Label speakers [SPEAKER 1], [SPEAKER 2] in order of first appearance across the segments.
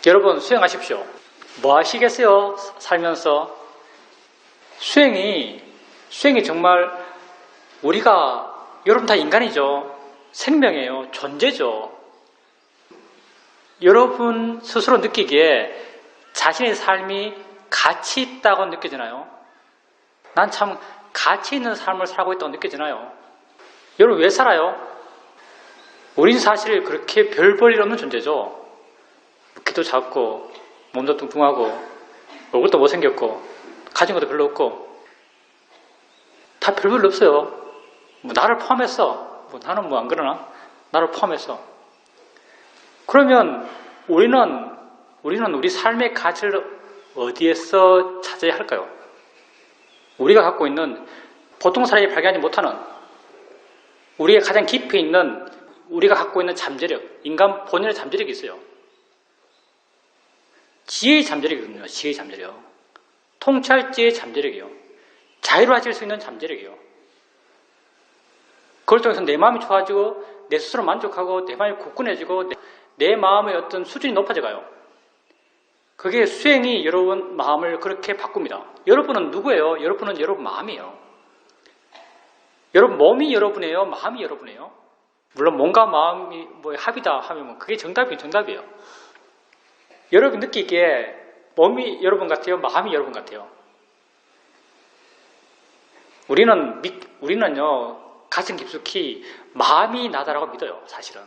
[SPEAKER 1] 여러분 수행하십시오. 뭐 하시겠어요? 살면서 수행이 정말 우리가 여러분 다 인간이죠. 생명이에요. 존재죠. 여러분 스스로 느끼기에 자신의 삶이 가치 있다고 느껴지나요? 난 참 가치 있는 삶을 살고 있다고 느껴지나요? 여러분 왜 살아요? 우린 사실 그렇게 별 볼 일 없는 존재죠. 키도 작고 몸도 뚱뚱하고 얼굴도 못생겼고 가진 것도 별로 없고 다 별 볼 일 없어요. 뭐 나를 포함해서 나는 뭐 안 그러나 나를 포함해서 그러면 우리는 우리 삶의 가치를 어디에서 찾아야 할까요? 우리가 갖고 있는 보통 사람이 발견하지 못하는 우리의 가장 깊이 있는 우리가 갖고 있는 잠재력, 인간 본연의 잠재력이 있어요. 지혜의 잠재력이거든요. 지혜의 잠재력. 통찰지의 잠재력이요. 자유로워질 수 있는 잠재력이요. 그걸 통해서 내 마음이 좋아지고 내 스스로 만족하고 내 마음이 굳건해지고 내 마음의 어떤 수준이 높아져가요. 그게 수행이 여러분 마음을 그렇게 바꿉니다. 여러분은 누구예요? 여러분은 여러분 마음이에요. 여러분 몸이 여러분이에요? 마음이 여러분이에요? 물론 몸과 마음이 합이다 하면 그게 정답이에요. 여러분 느끼기에 몸이 여러분 같아요? 마음이 여러분 같아요? 우리는요 가슴 깊숙이 마음이 나다라고 믿어요. 사실은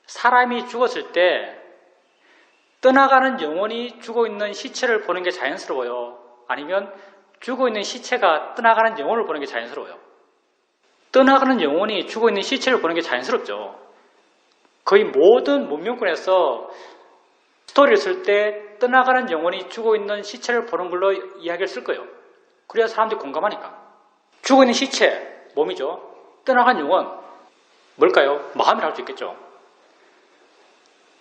[SPEAKER 1] 사람이 죽었을 때 떠나가는 영혼이 죽어있는 시체를 보는 게 자연스러워요? 아니면 죽어있는 시체가 떠나가는 영혼을 보는 게 자연스러워요? 떠나가는 영혼이 죽어있는 시체를 보는 게 자연스럽죠. 거의 모든 문명권에서 스토리를 쓸 때 떠나가는 영혼이 죽어있는 시체를 보는 걸로 이야기를 쓸 거예요. 그래야 사람들이 공감하니까. 죽어있는 시체, 몸이죠. 떠나간 영혼, 뭘까요? 마음이라고 할 수 있겠죠.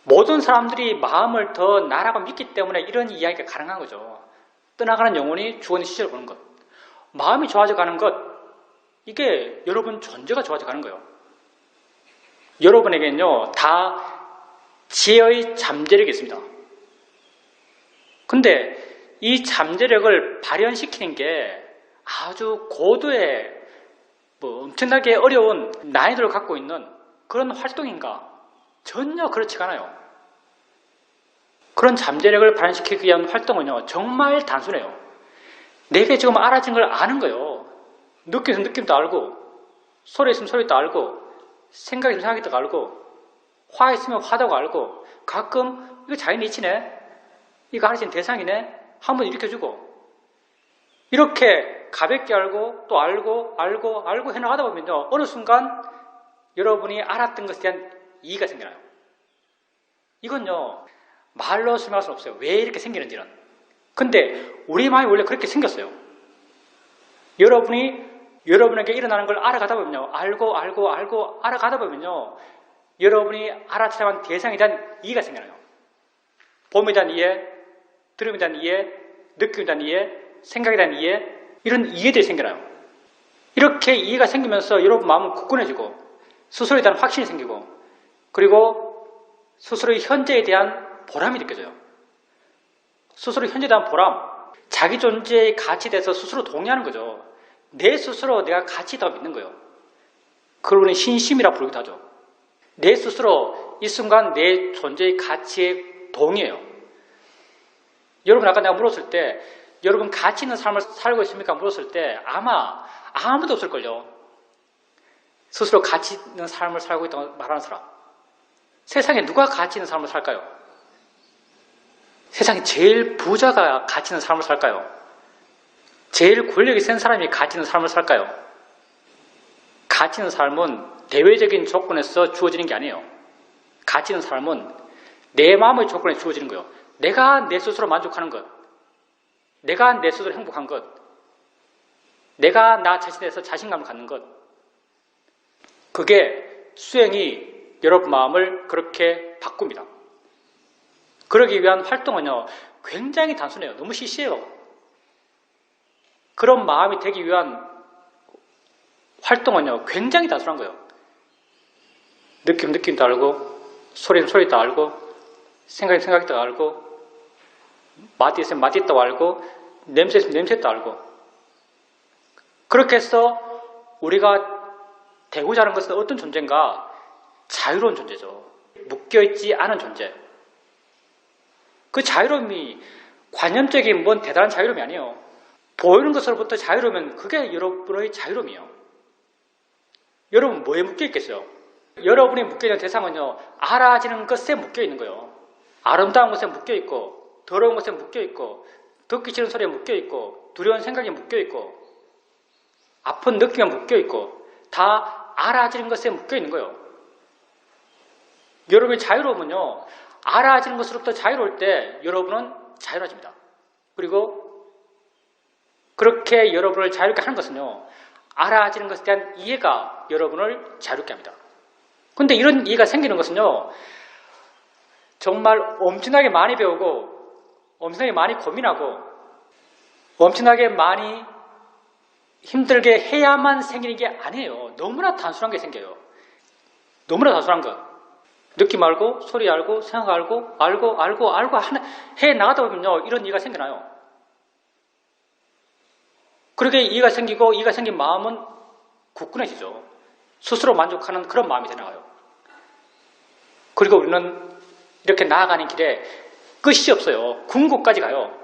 [SPEAKER 1] 모든 사람들이 마음을 더 나라고 믿기 때문에 이런 이야기가 가능한 거죠. 떠나가는 영혼이 죽어있는 시체를 보는 것. 마음이 좋아져 가는 것, 이게 여러분 존재가 좋아져 가는 거예요. 여러분에게는요, 다 지혜의 잠재력이 있습니다. 근데 이 잠재력을 발현시키는 게 아주 고도의 엄청나게 어려운 난이도를 갖고 있는 그런 활동인가? 전혀 그렇지가 않아요. 그런 잠재력을 발현시키기 위한 활동은요, 정말 단순해요. 내게 지금 알아진 걸 아는 거예요. 느낌 있으면 느낌도 알고, 소리 있으면 소리도 알고, 생각 있으면 생각도 알고, 화 있으면 화도 알고, 가끔 이거 자연의 이치네, 이거 알아진 대상이네, 한번 일으켜주고, 이렇게 가볍게 알고 또 알고 해나가다 보면요, 어느 순간 여러분이 알았던 것에 대한 이해가 생겨나요. 이건요, 말로 설명할 수는 없어요. 왜 이렇게 생기는지는. 근데 우리 마음이 원래 그렇게 생겼어요. 여러분에게 일어나는 걸 알아가다 보면요, 알고 알아가다 보면요, 여러분이 알아차려간 대상에 대한 이해가 생겨나요. 봄에 대한 이해, 들음에 대한 이해, 느낌에 대한 이해, 생각에 대한 이해, 이런 이해들이 생겨나요. 이렇게 이해가 생기면서 여러분 마음은 굳건해지고 스스로에 대한 확신이 생기고 그리고 스스로의 현재에 대한 보람이 느껴져요. 스스로 현재에 대한 보람, 자기 존재의 가치에 대해서 스스로 동의하는 거죠. 내 스스로 내가 가치 있다고 믿는 거예요. 그걸 우리는 신심이라 부르기도 하죠. 내 스스로 이 순간 내 존재의 가치에 동의해요. 여러분 아까 내가 물었을 때 여러분 가치 있는 삶을 살고 있습니까? 물었을 때 아마 아무도 없을걸요. 스스로 가치 있는 삶을 살고 있다고 말하는 사람. 세상에 누가 가치 있는 삶을 살까요? 세상에 제일 부자가 가치 있는 삶을 살까요? 제일 권력이 센 사람이 가치 있는 삶을 살까요? 가치 있는 삶은 대외적인 조건에서 주어지는 게 아니에요. 가치 있는 삶은 내 마음의 조건에 주어지는 거예요. 내가 내 스스로 만족하는 것, 내가 내 스스로 행복한 것, 내가 나 자신에 대해서 자신감을 갖는 것, 그게 수행이 여러분 마음을 그렇게 바꿉니다. 그러기 위한 활동은요, 굉장히 단순해요. 너무 시시해요. 그런 마음이 되기 위한 활동은요, 굉장히 단순한 거예요. 느낌도 알고, 소리도 알고, 생각했다고 알고, 맛이 있으면 맛이 있다고 알고, 냄새 있으면 냄새 있다고 알고. 그렇게 해서 우리가 되고자 하는 것은 어떤 존재인가? 자유로운 존재죠. 묶여있지 않은 존재. 그 자유로움이 관념적인 뭔 대단한 자유로움이 아니에요. 보이는 것으로부터 자유로우면 그게 여러분의 자유로움이에요. 여러분 뭐에 묶여있겠어요? 여러분이 묶여있는 대상은요, 알아지는 것에 묶여있는 거예요. 아름다운 것에 묶여있고, 더러운 것에 묶여있고, 듣기 싫은 소리에 묶여있고, 두려운 생각에 묶여있고, 아픈 느낌에 묶여있고, 다 알아지는 것에 묶여있는 거예요. 여러분이 자유로우면요, 알아지는 것으로부터 자유로울 때 여러분은 자유로워집니다. 그리고 그렇게 여러분을 자유롭게 하는 것은요, 알아지는 것에 대한 이해가 여러분을 자유롭게 합니다. 근데 이런 이해가 생기는 것은요, 정말 엄청나게 많이 배우고, 엄청나게 많이 고민하고, 엄청나게 많이 힘들게 해야만 생기는 게 아니에요. 너무나 단순한 게 생겨요. 너무나 단순한 것. 느낌 알고, 소리 알고, 생각 알고 해 나가다 보면요, 이런 이해가 생겨나요. 그렇게 이해가 생기고, 이해가 생긴 마음은 굳건해지죠. 스스로 만족하는 그런 마음이 되나가요. 그리고 우리는 이렇게 나아가는 길에 끝이 없어요. 궁극까지 가요.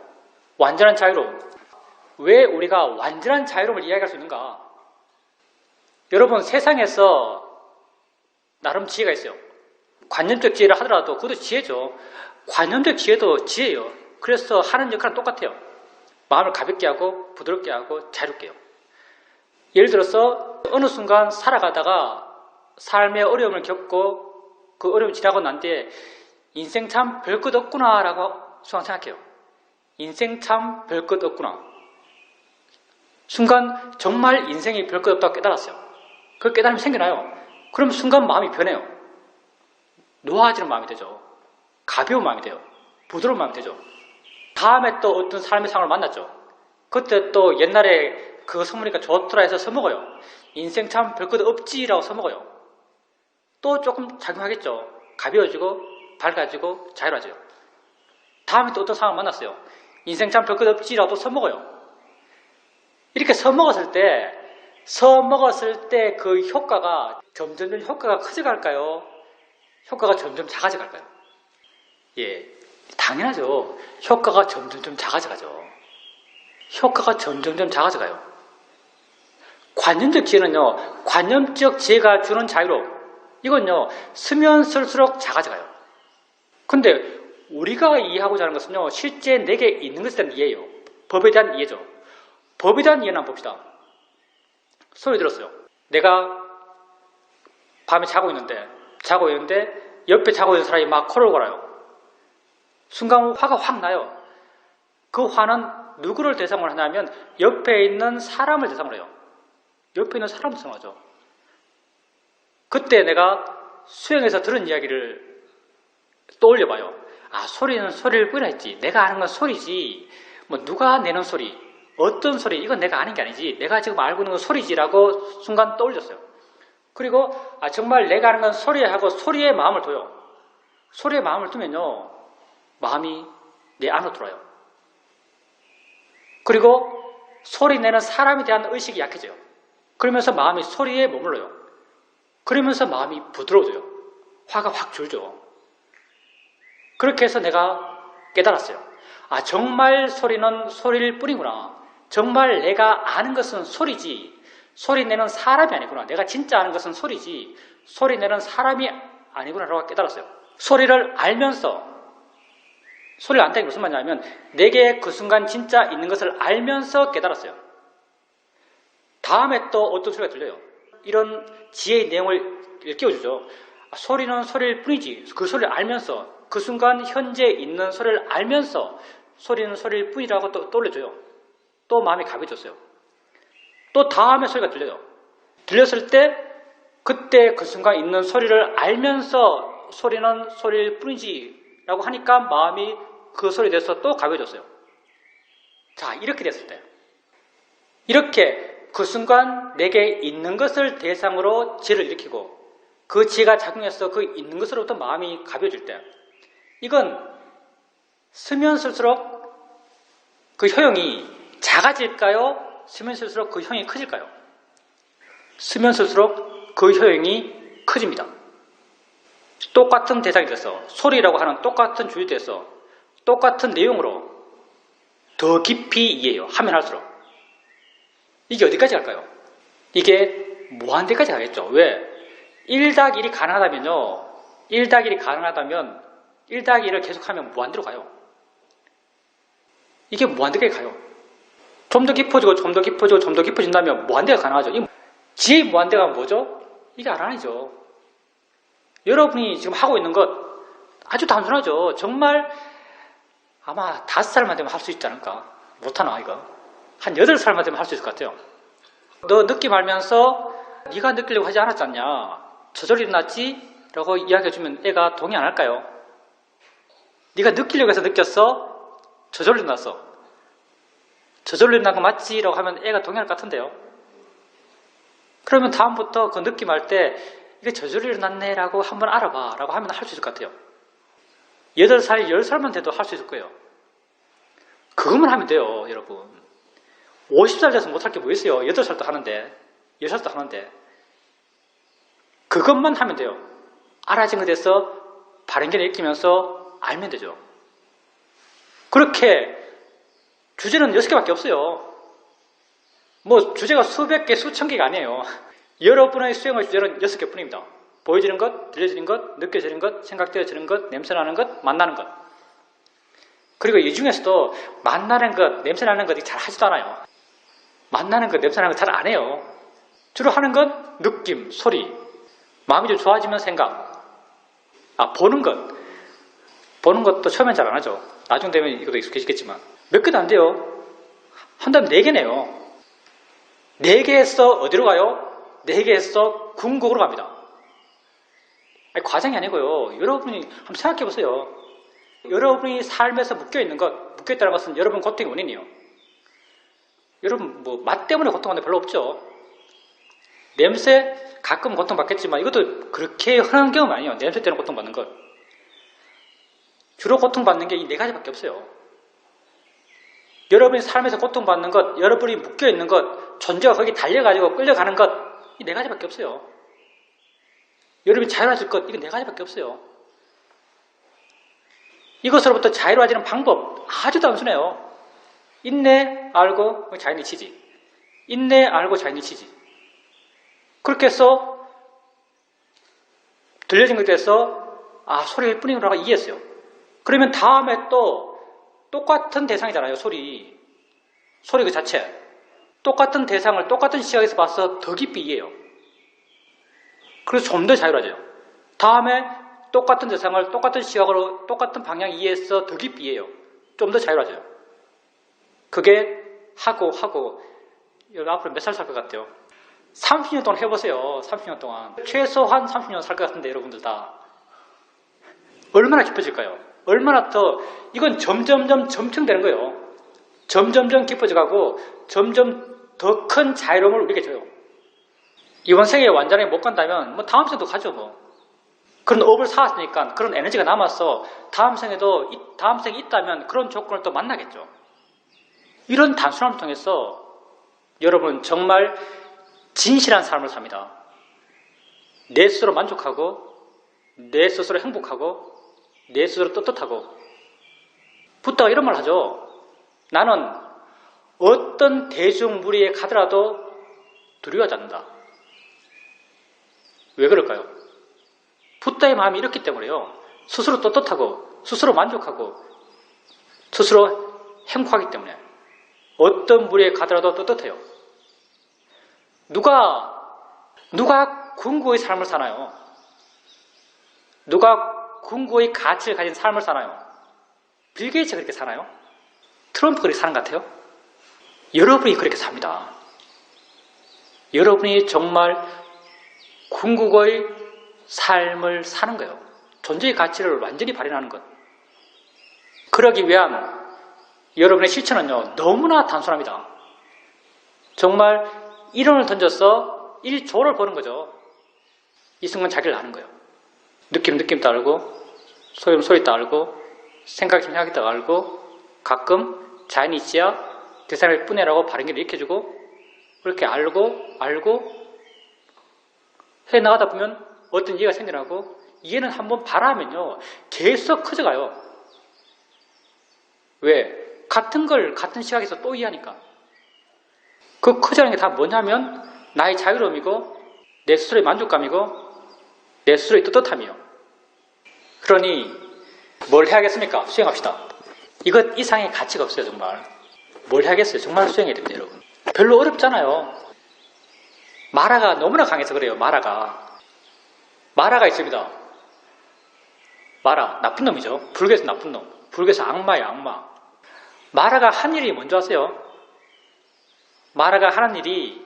[SPEAKER 1] 완전한 자유로움. 왜 우리가 완전한 자유로움을 이야기할 수 있는가? 여러분, 세상에서 나름 지혜가 있어요. 관념적 지혜를 하더라도 그것도 지혜죠. 관념적 지혜도 지혜예요. 그래서 하는 역할은 똑같아요. 마음을 가볍게 하고 부드럽게 하고 자유롭게 해요. 예를 들어서 어느 순간 살아가다가 삶의 어려움을 겪고 그 어려움이 지나고 난 뒤에 인생 참 별것 없구나 라고 순간 생각해요. 인생 참 별것 없구나. 순간 정말 인생이 별것 없다고 깨달았어요. 그 깨달음이 생겨나요. 그럼 순간 마음이 변해요. 노화지는 마음이 되죠. 가벼운 마음이 돼요. 부드러운 마음이 되죠. 다음에 또 어떤 삶의 상황을 만났죠. 그때 또 옛날에 그거 써먹으니까 좋더라 해서 써먹어요. 인생 참 별것 없지라고 써먹어요. 또 조금 작용하겠죠. 가벼워지고 밝아지고 자유로워져요. 다음에 또 어떤 상황을 만났어요. 인생 참 별것 없지라고 또 써먹어요. 이렇게 써먹었을 때 그 효과가 점점 효과가 커져갈까요? 효과가 점점 작아져갈까요? 예, 당연하죠. 효과가 점점 작아져가죠. 효과가 점점 작아져가요. 관념적 지혜는요, 관념적 지혜가 주는 자유로움, 이건요, 쓰면 쓸수록 작아져가요. 근데 우리가 이해하고자 하는 것은요, 실제 내게 있는 것에 대한 이해예요. 법에 대한 이해죠. 법에 대한 이해는 한번 봅시다. 소리 들었어요. 내가 밤에 자고 있는데 옆에 자고 있는 사람이 막 코를 골아요. 순간 화가 확 나요. 그 화는 누구를 대상으로 하냐면 옆에 있는 사람을 대상으로 해요. 옆에 있는 사람을 대상으로 하죠. 그때 내가 수영에서 들은 이야기를 떠올려봐요. 아, 소리는 소리를 뿌리라 했지. 내가 아는 건 소리지. 뭐 누가 내는 소리, 어떤 소리, 이건 내가 아는 게 아니지. 내가 지금 알고 있는 건 소리지라고 순간 떠올렸어요. 그리고 정말 내가 아는 건 소리야 하고 소리에 마음을 둬요. 소리에 마음을 두면요, 마음이 내 안으로 들어와요. 그리고 소리 내는 사람에 대한 의식이 약해져요. 그러면서 마음이 소리에 머물러요. 그러면서 마음이 부드러워져요. 화가 확 줄죠. 그렇게 해서 내가 깨달았어요. 아, 정말 소리는 소리일 뿐이구나. 정말 내가 아는 것은 소리지, 소리 내는 사람이 아니구나. 내가 진짜 아는 것은 소리지, 소리 내는 사람이 아니구나 라고 깨달았어요. 소리를 알면서, 소리를 안다는 게 무슨 말이냐면 내게 그 순간 진짜 있는 것을 알면서 깨달았어요. 다음에 또 어떤 소리가 들려요. 이런 지혜의 내용을 일깨워주죠. 소리는 소리일 뿐이지. 그 소리를 알면서, 그 순간 현재 있는 소리를 알면서 소리는 소리일 뿐이라고 또 떠올려줘요. 또 마음이 가벼워졌어요. 또 다음에 소리가 들려요. 들렸을 때 그때 그 순간 있는 소리를 알면서 소리는 소리일 뿐이지 라고 하니까 마음이 그 소리에 대해서 또 가벼워졌어요. 자, 이렇게 됐을 때, 이렇게 그 순간 내게 있는 것을 대상으로 지혜를 일으키고 그 지혜가 작용해서 그 있는 것으로부터 마음이 가벼워질 때, 이건 쓰면 쓸수록 그 효용이 작아질까요? 쓰면 쓸수록 그 효용이 커질까요? 쓰면 쓸수록 그 효용이 커집니다. 똑같은 대상이 돼서, 소리라고 하는 똑같은 주제에서 똑같은 내용으로 더 깊이 이해해요. 하면 할수록. 이게 어디까지 갈까요? 이게 무한대까지 가겠죠. 왜? 1-1이 가능하다면요. 1-1이 가능하다면 1-1을 계속하면 무한대로 가요. 이게 무한대까지 가요. 좀 더 깊어지고 좀 더 깊어지고 좀 더 깊어진다면 무한대가 가능하죠. 이 지의 무한대가 뭐죠? 이게 아니죠. 여러분이 지금 하고 있는 것 아주 단순하죠. 정말 아마 5살만 되면 할 수 있지 않을까? 못하나 이거? 한 8살만 되면 할 수 있을 것 같아요. 너 느낌 알면서 네가 느끼려고 하지 않았지 않냐? 저절로 일어났지? 라고 이야기해주면 애가 동의 안 할까요? 네가 느끼려고 해서 느꼈어? 저절로 일어났어. 저절로 일어난 거 맞지? 라고 하면 애가 동의할 것 같은데요. 그러면 다음부터 그 느낌 할 때 이게 저절로 일어났네 라고 한번 알아봐 라고 하면 할 수 있을 것 같아요. 8살, 10살만 돼도 할 수 있을 거예요. 그것만 하면 돼요, 여러분. 50살 돼서 못할 게 뭐 있어요? 8살도 하는데, 10살도 하는데. 그것만 하면 돼요. 알아진 것에 대해서 바른견을 익히면서 알면 되죠. 그렇게 주제는 6개밖에 없어요. 뭐 주제가 수백 개, 수천 개가 아니에요. 여러분의 수행의 주제는 6개 뿐입니다. 보여지는 것, 들려지는 것, 느껴지는 것, 생각되어지는 것, 냄새나는 것, 만나는 것. 그리고 이 중에서도 만나는 것, 냄새나는 것이 잘 하지도 않아요. 만나는 것, 냄새나는 것 잘 안 해요. 주로 하는 건 느낌, 소리, 마음이 좀 좋아지면 생각. 보는 것. 보는 것도 처음엔 잘 안 하죠. 나중 되면 이것도 익숙해지겠지만. 몇 개도 안 돼요. 한다면 4개네요. 4개에서 어디로 가요? 4개에서 궁극으로 갑니다. 과정이 아니고요. 여러분이 한번 생각해 보세요. 여러분이 삶에서 묶여있는 것, 묶여있다는 것은 여러분 고통의 원인이에요. 여러분 맛 때문에 고통하는 데 별로 없죠. 냄새 가끔 고통받겠지만 이것도 그렇게 흔한 경우는 아니에요. 냄새 때문에 고통받는 것. 주로 고통받는 게 이 4가지밖에 없어요. 여러분이 삶에서 고통받는 것, 여러분이 묶여있는 것, 존재가 거기 달려가지고 끌려가는 것, 이 4가지밖에 없어요. 여러분이 자유로워질 것, 이거 4가지밖에 없어요. 이것으로부터 자유로워지는 방법 아주 단순해요. 인내, 알고, 자연히 치지. 인내, 알고, 자연히 치지. 그렇게 해서 들려진 것에 대해서 소리일 뿐이구나 이해했어요. 그러면 다음에 또 똑같은 대상이잖아요. 소리 그 자체. 똑같은 대상을 똑같은 시각에서 봐서 더 깊이 이해해요. 그래서 좀 더 자유로워져요. 다음에 똑같은 대상을 똑같은 시각으로 똑같은 방향 이해해서 더 깊이 이해해요. 좀 더 자유로워져요. 그게 하고 여러분 앞으로 몇 살 살 것 같아요? 30년 동안 해보세요. 30년 동안. 최소한 30년 살 것 같은데 여러분들 다. 얼마나 깊어질까요? 얼마나 더 이건 점점점 점층되는 거예요. 점점점 깊어져가고 점점 더 큰 자유로움을 우리에게 줘요. 이번 생에 완전히 못 간다면 다음 생에도 가죠. 그런 업을 쌓았으니까 그런 에너지가 남아서 다음 생에도 다음 생에 있다면 그런 조건을 또 만나겠죠. 이런 단순함을 통해서 여러분 정말 진실한 삶을 삽니다. 내 스스로 만족하고 내 스스로 행복하고 내 스스로 떳떳하고. 붓다가 이런 말 하죠. 나는 어떤 대중무리에 가더라도 두려워하지 않는다. 왜 그럴까요? 붓다의 마음이 이렇기 때문에요. 스스로 떳떳하고 스스로 만족하고 스스로 행복하기 때문에 어떤 무리에 가더라도 떳떳해요. 누가 궁극의 삶을 사나요? 누가 궁극의 가치를 가진 삶을 사나요? 빌 게이츠가 그렇게 사나요? 트럼프가 그렇게 사는 것 같아요? 여러분이 그렇게 삽니다. 여러분이 정말 궁극의 삶을 사는 거예요. 존재의 가치를 완전히 발현하는 것. 그러기 위한 여러분의 실천은요, 너무나 단순합니다. 정말 1원을 던져서 1조를 버는 거죠. 이 순간 자기를 아는 거예요. 느낌 따르고 소리면 소리 딱 알고, 생각이면 생각이 딱 알고, 가끔 자연이 있어야 대상을 뿌내라고 바른 길을 익혀주고, 그렇게 알고 해 나가다 보면 어떤 이해가 생겨나고, 이해는 한번 바라면요, 계속 커져가요. 왜? 같은 걸 같은 시각에서 또 이해하니까. 그 커져가는 게 다 뭐냐면 나의 자유로움이고 내 스스로의 만족감이고 내 스스로의 떳떳함이요. 그러니 뭘 해야겠습니까? 수행합시다. 이것 이상의 가치가 없어요. 정말. 뭘 해야겠어요? 정말 수행해야 됩니다. 여러분. 별로 어렵잖아요. 마라가 너무나 강해서 그래요. 마라가 있습니다. 마라, 나쁜 놈이죠. 불교에서 나쁜 놈. 불교에서 악마예요. 악마. 마라가 한 일이 뭔지 아세요? 마라가 하는 일이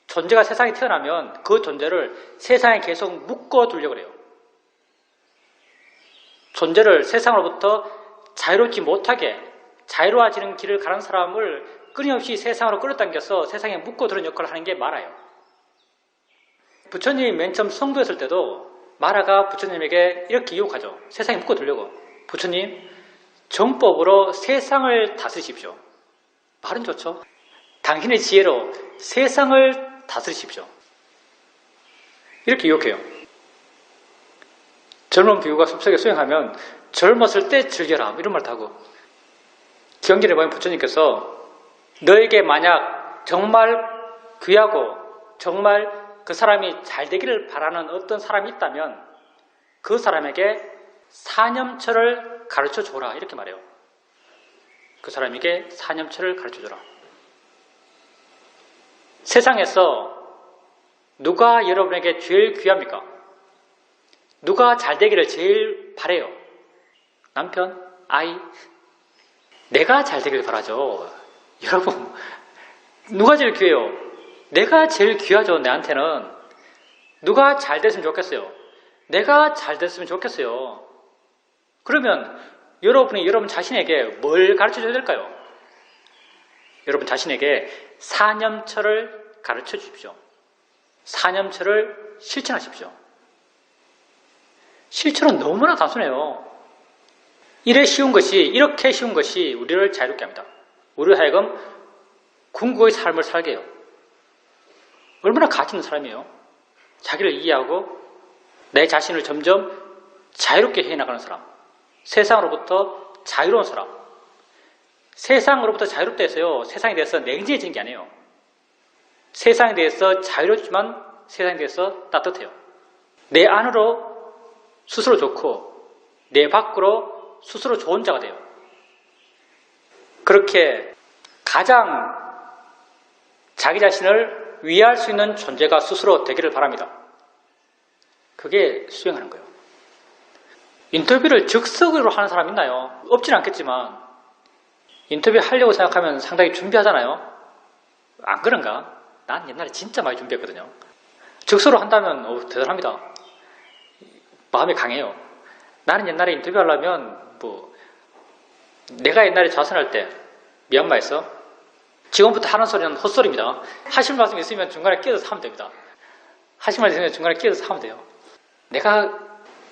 [SPEAKER 1] 존재가 세상에 태어나면 그 존재를 세상에 계속 묶어두려고 그래요. 존재를 세상으로부터 자유롭지 못하게 자유로워지는 길을 가는 사람을 끊임없이 세상으로 끌어당겨서 세상에 묶어두는 역할을 하는 게 마라예요. 부처님이 맨 처음 성도였을 때도 마라가 부처님에게 이렇게 유혹하죠. 세상에 묶어두려고. 부처님, 정법으로 세상을 다스리십시오. 말은 좋죠. 당신의 지혜로 세상을 다스리십시오. 이렇게 유혹해요. 젊은 비구가 숲속에 수행하면 젊었을 때 즐겨라 이런 말도 하고, 경전에 보면 부처님께서 너에게 만약 정말 귀하고 정말 그 사람이 잘 되기를 바라는 어떤 사람이 있다면 그 사람에게 사념처를 가르쳐 줘라 이렇게 말해요. 그 사람에게 사념처를 가르쳐 줘라. 세상에서 누가 여러분에게 제일 귀합니까? 누가 잘 되기를 제일 바래요? 남편? 아이? 내가 잘 되기를 바라죠. 여러분, 누가 제일 귀해요? 내가 제일 귀하죠. 내한테는. 누가 잘 됐으면 좋겠어요? 내가 잘 됐으면 좋겠어요. 그러면 여러분이 여러분 자신에게 뭘 가르쳐 줘야 될까요? 여러분 자신에게 사념처를 가르쳐 주십시오. 사념처를 실천하십시오. 실천은 너무나 단순해요. 이렇게 쉬운 것이 우리를 자유롭게 합니다. 우리를 하여금 궁극의 삶을 살게 해요. 얼마나 가치 있는 사람이에요. 자기를 이해하고 내 자신을 점점 자유롭게 해나가는 사람. 세상으로부터 자유로운 사람. 세상으로부터 자유롭다 해서요, 세상에 대해서 냉정해지는 게 아니에요. 세상에 대해서 자유롭지만 세상에 대해서 따뜻해요. 내 안으로 스스로 좋고 내 밖으로 스스로 좋은 자가 돼요. 그렇게 가장 자기 자신을 위할 수 있는 존재가 스스로 되기를 바랍니다. 그게 수행하는 거예요. 인터뷰를 즉석으로 하는 사람 있나요? 없지는 않겠지만 인터뷰 하려고 생각하면 상당히 준비하잖아요. 안 그런가? 난 옛날에 진짜 많이 준비했거든요. 즉석으로 한다면 대단합니다. 마음이 강해요. 나는 옛날에 인터뷰하려면 내가 옛날에 좌선할 때 미얀마에서 지금부터 하는 소리는 헛소리입니다. 하실 말씀 있으면 중간에 끼어서 하면 됩니다. 하실 말씀 있으면 중간에 끼어서 하면 돼요. 내가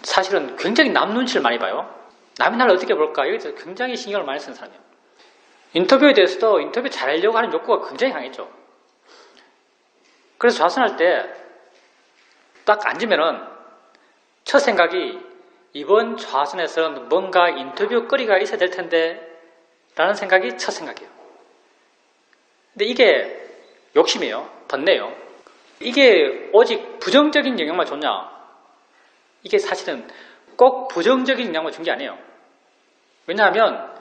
[SPEAKER 1] 사실은 굉장히 남 눈치를 많이 봐요. 남이 나를 어떻게 볼까? 여기서 굉장히 신경을 많이 쓰는 사람이에요. 인터뷰에 대해서도 인터뷰 잘하려고 하는 욕구가 굉장히 강했죠. 그래서 좌선할 때 딱 앉으면은 첫 생각이 이번 좌선에서는 뭔가 인터뷰 거리가 있어야 될 텐데 라는 생각이 첫 생각이에요. 근데 이게 욕심이에요. 번뇌예요. 이게 오직 부정적인 영향만 줬냐? 이게 사실은 꼭 부정적인 영향을 준 게 아니에요. 왜냐하면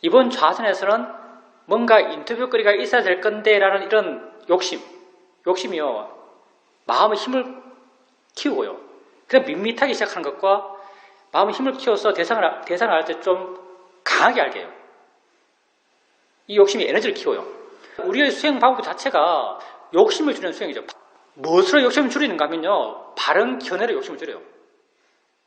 [SPEAKER 1] 이번 좌선에서는 뭔가 인터뷰 거리가 있어야 될 건데 라는 이런 욕심이요. 마음의 힘을 키우고요. 그냥 밋밋하게 시작하는 것과 마음의 힘을 키워서 대상을 알 때 좀 강하게 알게 해요. 이 욕심이 에너지를 키워요. 우리의 수행 방법 자체가 욕심을 줄이는 수행이죠. 무엇으로 욕심을 줄이는가 하면요, 바른 견해로 욕심을 줄여요.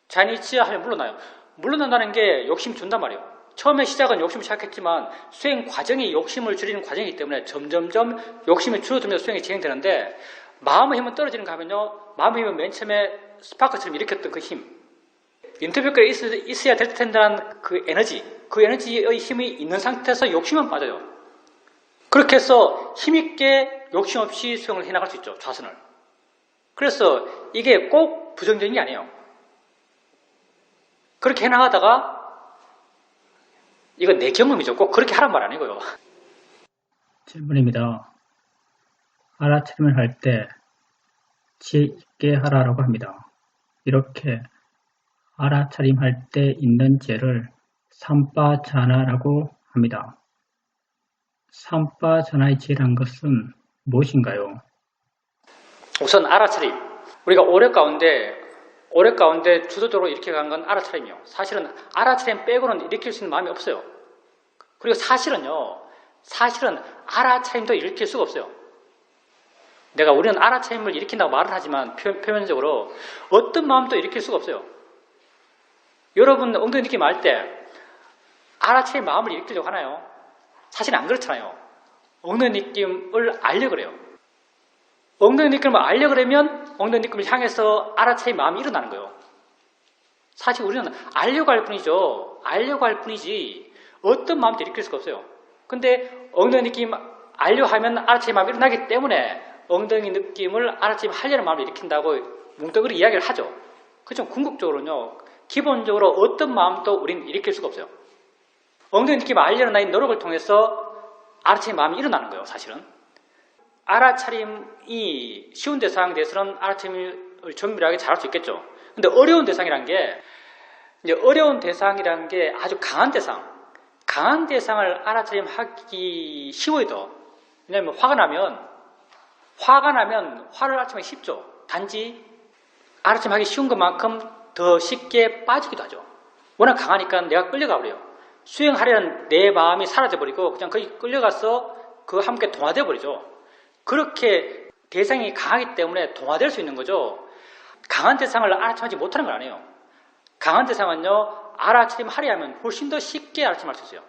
[SPEAKER 1] 자니치야 하면 물러나요. 물러난다는 게 욕심 준단 말이에요. 처음에 시작은 욕심을 시작했지만 수행 과정이 욕심을 줄이는 과정이기 때문에 점점점 욕심이 줄어들면서 수행이 진행되는데, 마음의 힘은 떨어지는가 하면요, 마음의 힘은 맨 처음에 스파크처럼 일으켰던 그 힘, 인터뷰가 있어야 될 텐데라는 그 에너지의 힘이 있는 상태에서 욕심은 빠져요. 그렇게 해서 힘있게 욕심 없이 수영을 해나갈 수 있죠. 좌선을. 그래서 이게 꼭 부정적인 게 아니에요. 그렇게 해나가다가 이건 내 경험이죠. 꼭 그렇게 하란 말 아니고요.
[SPEAKER 2] 질문입니다. 알아차림을 할 때 지혜 있게 하라라고 합니다. 이렇게 알아차림할 때 있는 지혜를 삼빠자나라고 합니다. 삼빠자나의 지혜란 것은 무엇인가요?
[SPEAKER 1] 우선 알아차림. 우리가 오래 가운데 주도적으로 이렇게 간 건 알아차림이요. 사실은 알아차림 빼고는 일으킬 수 있는 마음이 없어요. 그리고 사실은 알아차림도 일으킬 수가 없어요. 우리는 알아차림을 일으킨다고 말을 하지만 표면적으로 어떤 마음도 일으킬 수가 없어요. 여러분 엉덩이 느낌 알 때 알아차림 마음을 일으키려고 하나요? 사실 안 그렇잖아요. 엉덩이 느낌을 알려고 그래요. 엉덩이 느낌을 알려고 그러면 엉덩이 느낌을 향해서 알아차림 마음이 일어나는 거예요. 사실 우리는 알려고 할 뿐이죠. 알려고 할 뿐이지 어떤 마음도 일으킬 수가 없어요. 근데 엉덩이 느낌 알려 하면 알아차림 마음이 일어나기 때문에 엉덩이 느낌을 알아차림 하려는 마음을 일으킨다고 뭉뚱그리 이야기를 하죠. 그렇죠. 궁극적으로는요. 기본적으로 어떤 마음도 우리는 일으킬 수가 없어요. 엉덩이 느낌 알려는 나의 노력을 통해서 알아차림 마음이 일어나는 거예요. 사실은. 알아차림이 쉬운 대상에 대해서는 알아차림을 정밀하게 잘할 수 있겠죠. 근데 어려운 대상이란 게 아주 강한 대상을 알아차림하기 쉬워요. 왜냐하면 화가 나면 화를 알아차림하기 쉽죠. 단지 알아차림하기 쉬운 것만큼 더 쉽게 빠지기도 하죠. 워낙 강하니까 내가 끌려가 버려요. 수행하려는 내 마음이 사라져버리고 그냥 거기 끌려가서 그와 함께 동화되어 버리죠. 그렇게 대상이 강하기 때문에 동화될 수 있는 거죠. 강한 대상을 알아차림하지 못하는 건 아니에요. 강한 대상은요, 알아차림하려 하면 훨씬 더 쉽게 알아차림할 수 있어요.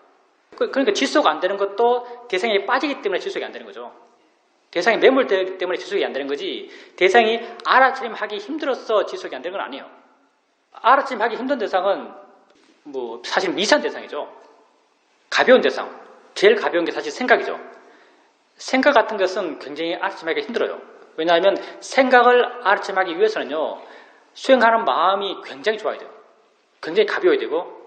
[SPEAKER 1] 그러니까 지속 안 되는 것도 대상이 빠지기 때문에 지속이 안 되는 거죠. 대상이 매몰되기 때문에 지속이 안 되는 거지, 대상이 알아차림하기 힘들어서 지속이 안 되는 건 아니에요. 알아차림하기 힘든 대상은 사실 미세한 대상이죠. 가벼운 대상, 제일 가벼운 게 사실 생각이죠. 생각 같은 것은 굉장히 알아차림하기 힘들어요. 왜냐하면 생각을 알아차림하기 위해서는요, 수행하는 마음이 굉장히 좋아야 돼요. 굉장히 가벼워야 되고,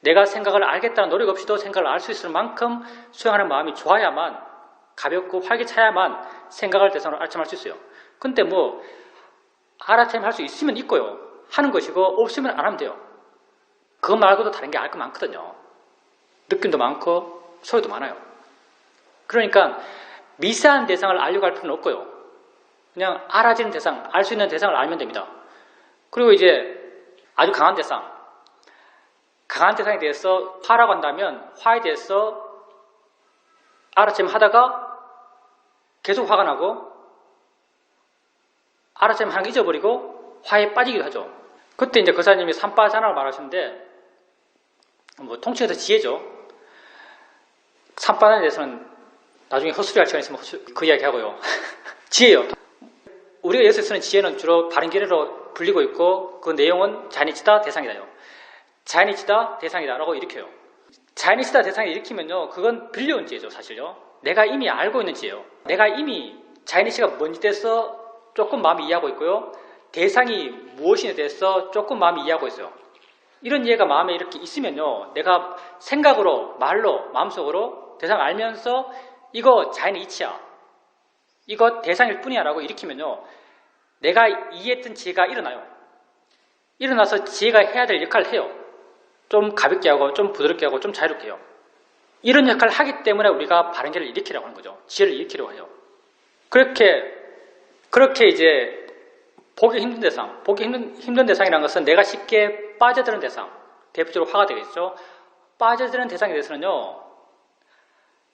[SPEAKER 1] 내가 생각을 알겠다는 노력 없이도 생각을 알 수 있을 만큼 수행하는 마음이 좋아야만, 가볍고 활기차야만 생각을 대상으로 알아차림할 수 있어요. 근데 알아차림할 수 있으면 있고요, 하는 것이고, 없으면 안 하면 돼요. 그것 말고도 다른 게 알 거 많거든요. 느낌도 많고 소리도 많아요. 그러니까 미세한 대상을 알려고 할 필요는 없고요. 그냥 알아지는 대상, 알 수 있는 대상을 알면 됩니다. 그리고 이제 아주 강한 대상에 대해서 화라고 한다면 화에 대해서 알아차림 하다가 계속 화가 나고 알아차림 하는 거 잊어버리고 화에 빠지기도 하죠. 그때 이제 거사님이 삼빠자나를 말하시는데, 통칭해서 지혜죠. 삼빠자나에 대해서는 나중에 헛소리할 시간 있으면 그 이야기 하고요. 지혜요. 우리가 여기서 쓰는 지혜는 주로 바른기례로 불리고 있고, 그 내용은 자니치다 대상이다요. 자니치다 대상이다라고 일으켜요. 자니치다 대상을 일으키면요, 그건 빌려온 지혜죠. 사실요. 내가 이미 알고 있는 지혜요. 내가 이미 자니치가 뭔지 대해서 조금 마음이 이해하고 있고요, 대상이 무엇인에 대해서 조금 마음이 이해하고 있어요. 이런 이해가 마음에 이렇게 있으면요, 내가 생각으로, 말로, 마음속으로 대상을 알면서 이거 자연의 이치야, 이거 대상일 뿐이야 라고 일으키면요, 내가 이해했던 지혜가 일어나요. 일어나서 지혜가 해야 될 역할을 해요. 좀 가볍게 하고 좀 부드럽게 하고 좀 자유롭게 해요. 이런 역할을 하기 때문에 우리가 바른기를 일으키려고 하는 거죠. 지혜를 일으키려고 해요. 그렇게 이제 보기 힘든 대상이라는 것은 내가 쉽게 빠져드는 대상, 대표적으로 화가 되겠죠. 빠져드는 대상에 대해서는요,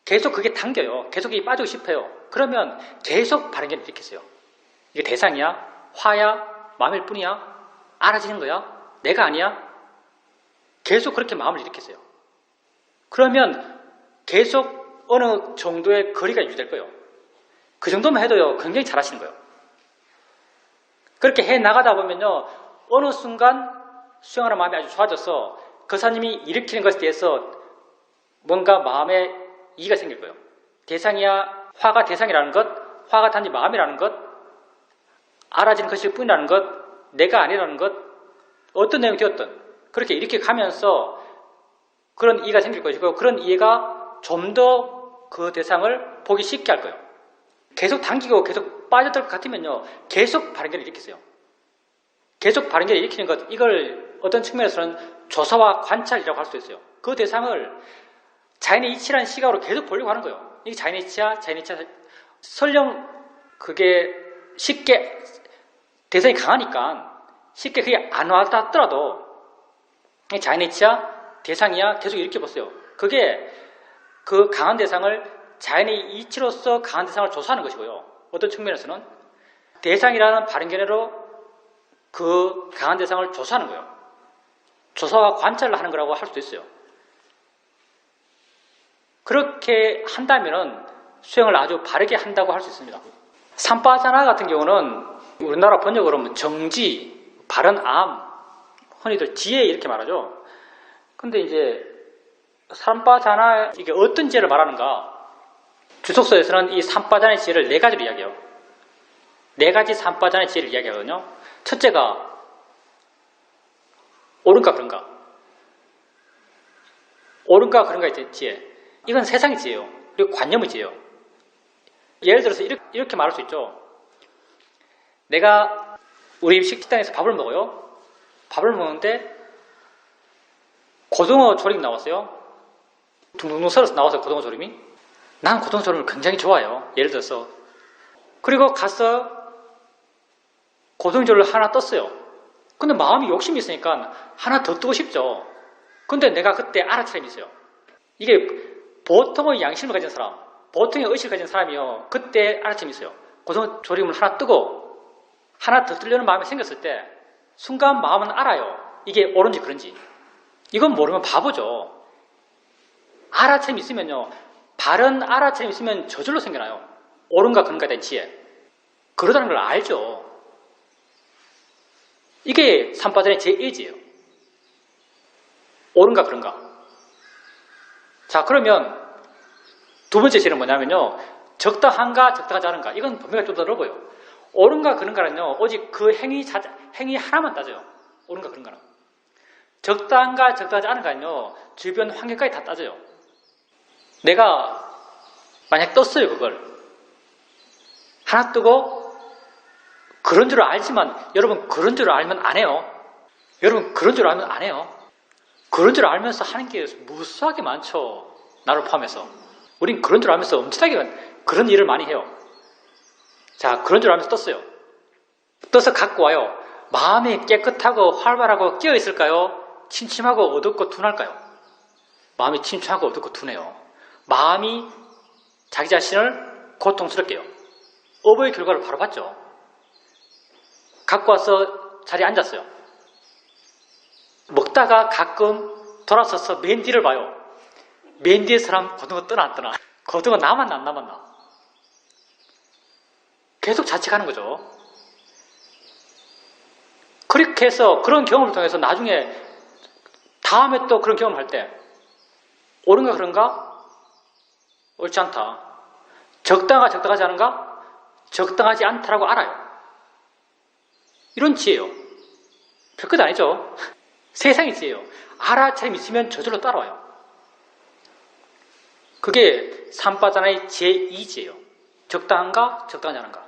[SPEAKER 1] 계속 그게 당겨요. 계속 이 빠지고 싶어요. 그러면 계속 바른기를 일으키세요. 이게 대상이야? 화야? 마음일 뿐이야? 알아지는 거야? 내가 아니야? 계속 그렇게 마음을 일으키세요. 그러면 계속 어느 정도의 거리가 유지될 거예요. 그 정도만 해도요, 굉장히 잘하시는 거예요. 그렇게 해 나가다 보면요, 어느 순간 수행하는 마음이 아주 좋아져서 그 사람이 일으키는 것에 대해서 뭔가 마음에 이의가 생길 거예요. 대상이야, 화가 대상이라는 것, 화가 단지 마음이라는 것, 알아지는 것일 뿐이라는 것, 내가 아니라는 것, 어떤 내용이 되었든 그렇게 이렇게 가면서 그런 이해가 생길 것이고 그런 이해가 좀 더 그 대상을 보기 쉽게 할 거예요. 계속 당기고 계속 빠져들 것 같으면요. 계속 발행계를 일으키세요. 계속 발행계를 일으키는 것, 이걸 어떤 측면에서는 조사와 관찰이라고 할 수 있어요. 그 대상을 자연의 이치라는 시각으로 계속 보려고 하는 거예요. 이게 자연의 이치야, 자연의 이치야. 설령 그게 쉽게 대상이 강하니까 쉽게 그게 안 와닿더라도 자연의 이치야, 대상이야 계속 일으켜보세요. 그게 그 강한 대상을 자연의 이치로서 강한 대상을 조사하는 것이고요. 어떤 측면에서는 대상이라는 발행견으로 그 강한 대상을 조사하는 거예요. 조사와 관찰을 하는 거라고 할 수도 있어요. 그렇게 한다면 수행을 아주 바르게 한다고 할 수 있습니다. 삼빠자나 같은 경우는 우리나라 번역으로 하면 정지, 바른 암, 흔히들 지혜 이렇게 말하죠. 근데 이제 삼빠자나 이게 어떤 지혜를 말하는가? 주석서에서는 이 삼빠자나의 지혜를 네 가지로 이야기해요. 네 가지 삼빠자나의 지혜를 이야기하거든요. 첫째가 옳은가 그른가. 옳은가 그른가의 지혜. 이건 세상의 지혜예요. 그리고 관념의 지혜예요. 예를 들어서 이렇게 말할 수 있죠. 내가 우리 식당에서 밥을 먹어요. 밥을 먹는데 고등어 조림 나왔어요. 둥둥둥 썰어서 나와서 고등어 조림이. 난 고등어 조림을 굉장히 좋아해요. 예를 들어서. 그리고 가서 고등어 조림을 하나 떴어요. 근데 마음이 욕심이 있으니까 하나 더 뜨고 싶죠. 근데 내가 그때 알아차림이 있어요. 이게 보통의 양심을 가진 사람, 보통의 의식을 가진 사람이요. 그때 알아차림이 있어요. 고등어 조림을 하나 뜨고 하나 더 뜨려는 마음이 생겼을 때 순간 마음은 알아요. 이게 옳은지 그런지. 이건 모르면 바보죠. 알아차림이 있으면요. 바른 알아차림이 있으면 저절로 생겨나요. 옳은가 그런가에 대한 지혜. 그러다는 걸 알죠. 이게 삼빠전의 제1지예요. 옳은가 그런가. 자, 그러면 두 번째 지혜는 뭐냐면요. 적당한가 적당하지 않은가. 이건 범위가 좀 더 넓어요. 옳은가 그런가는요. 오직 그 행위 하나만 따져요. 옳은가 그런가는. 적당한가 적당하지 않은가는요. 주변 환경까지 다 따져요. 내가 만약 떴어요. 그걸. 하나 뜨고 그런 줄 알지만 여러분 그런 줄 알면 안 해요. 여러분 그런 줄 알면 안 해요. 그런 줄 알면서 하는 게 무수하게 많죠. 나를 포함해서. 우린 그런 줄 알면서 엄청나게 그런 일을 많이 해요. 자, 그런 줄 알면서 떴어요. 떠서 갖고 와요. 마음이 깨끗하고 활발하고 깨어있을까요? 침침하고 어둡고 둔할까요? 마음이 침침하고 어둡고 둔해요. 마음이 자기 자신을 고통스럽게 해요. 업의 결과를 바로 봤죠. 갖고 와서 자리에 앉았어요. 먹다가 가끔 돌아서서 맨 뒤를 봐요. 맨 뒤에 사람 고등어 뜨나 안 뜨나. 고등어 남았나 안 남았나. 계속 자책하는 거죠. 그렇게 해서 그런 경험을 통해서 나중에 다음에 또 그런 경험을 할 때 옳은가 그런가? 옳지 않다. 적당하가 적당하지 않은가? 적당하지 않다라고 알아요. 이런 지혜예요. 별것 아니죠. 세상의 지혜예요. 알아차림 있으면 저절로 따라와요. 그게 삼빠자나의 제2지예요. 적당한가? 적당하지 않은가?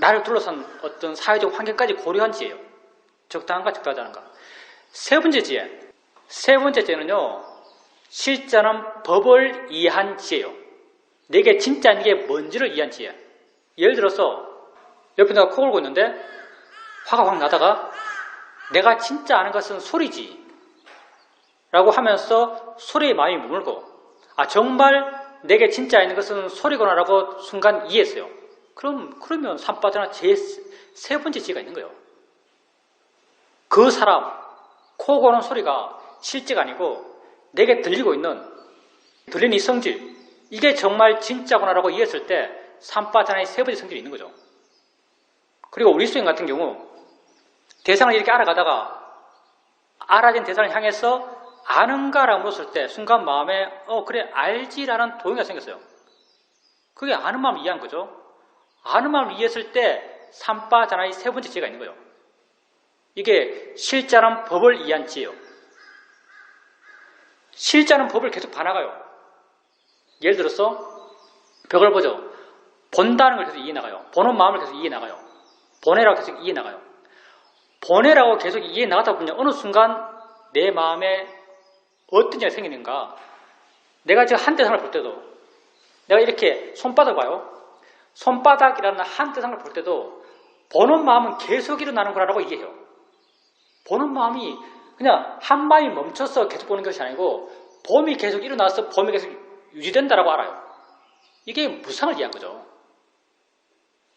[SPEAKER 1] 나를 둘러싼 어떤 사회적 환경까지 고려한 지혜예요. 적당한가? 적당하지 않은가? 세 번째 지혜. 세 번째 지혜는요. 실제는 법을 이해한 지혜예요. 내게 진짜 이게 뭔지를 이해한 지혜. 예를 들어서 옆에 내가 코 골고 있는데 화가 확 나다가 내가 진짜 아는 것은 소리지 라고 하면서 소리에 마음이 머물고 정말 내게 진짜 있는 것은 소리구나 라고 순간 이해했어요. 그러면 삼빠자나 제 세 번째 지혜가 있는 거예요. 그 사람 코 고는 소리가 실제가 아니고 내게 들리는 이 성질 이게 정말 진짜구나라고 이해했을 때 삼빠자나의 세 번째 성질이 있는 거죠. 그리고 우리 수행 같은 경우 대상을 이렇게 알아가다가 알아진 대상을 향해서 아는가라고 물었을 때 순간 마음에 그래 알지라는 동의가 생겼어요. 그게 아는 마음을 이해한 거죠. 아는 마음을 이해했을 때 삼바자나의 세 번째 지혜가 있는 거예요. 이게 실자는 법을 이해한 지혜예요. 실자는 법을 계속 봐나가요. 예를 들어서 벽을 보죠. 본다는 걸 계속 이해나가요. 보는 마음을 계속 이해나가요. 보내라고 계속 이해나가요. 보내라고 계속 이해나가다 보면 어느 순간 내 마음에 어떤 일이 생기는가. 내가 지금 한 대상을 볼 때도 내가 이렇게 손바닥 봐요. 손바닥이라는 한 대상을 볼 때도 보는 마음은 계속 일어나는 거라고 이해해요. 보는 마음이 그냥 한 마음이 멈춰서 계속 보는 것이 아니고 봄이 계속 일어나서 봄이 계속 유지된다라고 알아요. 이게 무상을 이해한 거죠.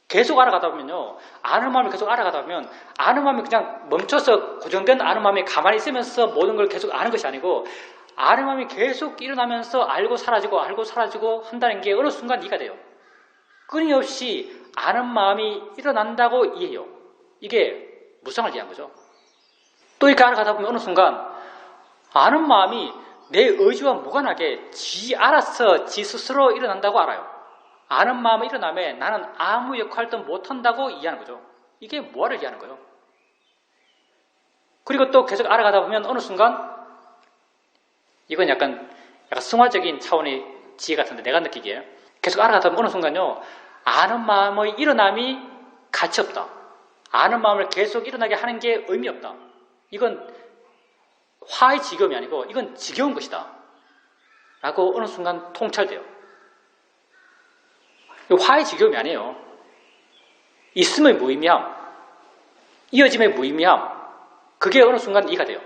[SPEAKER 1] 계속 알아가다 보면요. 아는 마음을 계속 알아가다 보면 아는 마음이 그냥 멈춰서 고정된 아는 마음이 가만히 있으면서 모든 걸 계속 아는 것이 아니고 아는 마음이 계속 일어나면서 알고 사라지고 한다는 게 어느 순간 이해가 돼요. 끊임없이 아는 마음이 일어난다고 이해해요. 이게 무상을 이해한 거죠. 또 이렇게 알아가다 보면 어느 순간 아는 마음이 내 의지와 무관하게 지 알아서 지 스스로 일어난다고 알아요. 아는 마음이 일어나면 나는 아무 역할도 못한다고 이해하는 거죠. 이게 뭐를 이해하는 거예요. 그리고 또 계속 알아가다 보면 어느 순간 이건 약간 승화적인 차원의 지혜 같은데 내가 느끼기에 계속 알아가다 보면 어느 순간요. 아는 마음의 일어남이 가치 없다. 아는 마음을 계속 일어나게 하는 게 의미 없다. 이건 화의 지겨움이 아니고 이건 지겨운 것이다. 라고 어느 순간 통찰돼요. 화의 지겨움이 아니에요. 있음의 무의미함, 이어짐의 무의미함, 그게 어느 순간 이해가 돼요.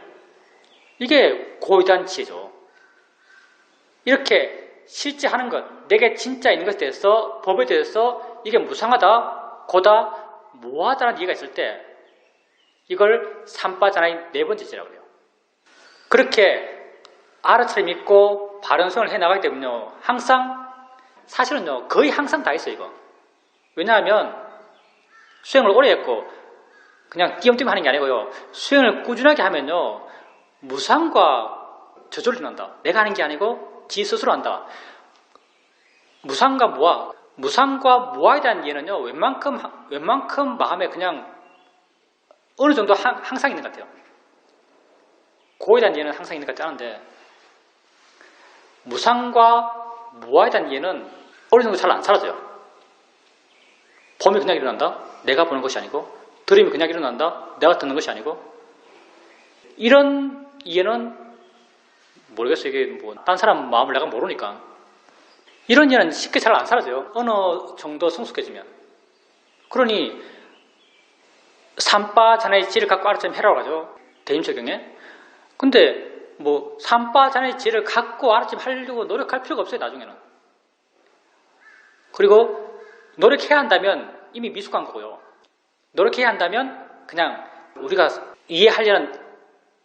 [SPEAKER 1] 이게 고위대한 지혜죠. 이렇게 실제 하는 것, 내게 진짜 있는 것에 대해서, 법에 대해서 이게 무상하다, 고다, 무하다는 이해가 있을 때 이걸 삼바자나의 네 번째 지혜라고 해요. 그렇게 알아차림 있고 바른 수행을 해나가기 때문에요. 항상 사실은요. 거의 항상 다 있어요. 이거. 왜냐하면 수행을 오래 했고 그냥 띄엄띄엄 하는 게 아니고요. 수행을 꾸준하게 하면요. 무상과 저절로 일어난다. 내가 하는 게 아니고 지 스스로 한다. 무상과 무아. 무상과 무아에 대한 이해는요. 웬만큼 마음에 그냥 어느 정도 항상 있는 것 같아요. 고에 대한 이해는 항상 있는 것 같지 않은데 무상과 무아에 대한 이해는 어느 정도 잘 안 사라져요. 봄이 그냥 일어난다? 내가 보는 것이 아니고 들음이 그냥 일어난다? 내가 듣는 것이 아니고 이런 이해는 모르겠어요. 이게 뭐 딴 사람 마음을 내가 모르니까 이런 이해는 쉽게 잘 안 사라져요. 어느 정도 성숙해지면. 그러니 삼바자나의 지혜를 갖고 알아차림 해라고 하죠. 대임철경에. 근데 뭐 삼바자나의 지혜를 갖고 알아차림 하려고 노력할 필요가 없어요. 나중에는. 그리고 노력해야 한다면 이미 미숙한 거고요. 노력해야 한다면 그냥 우리가 이해하려는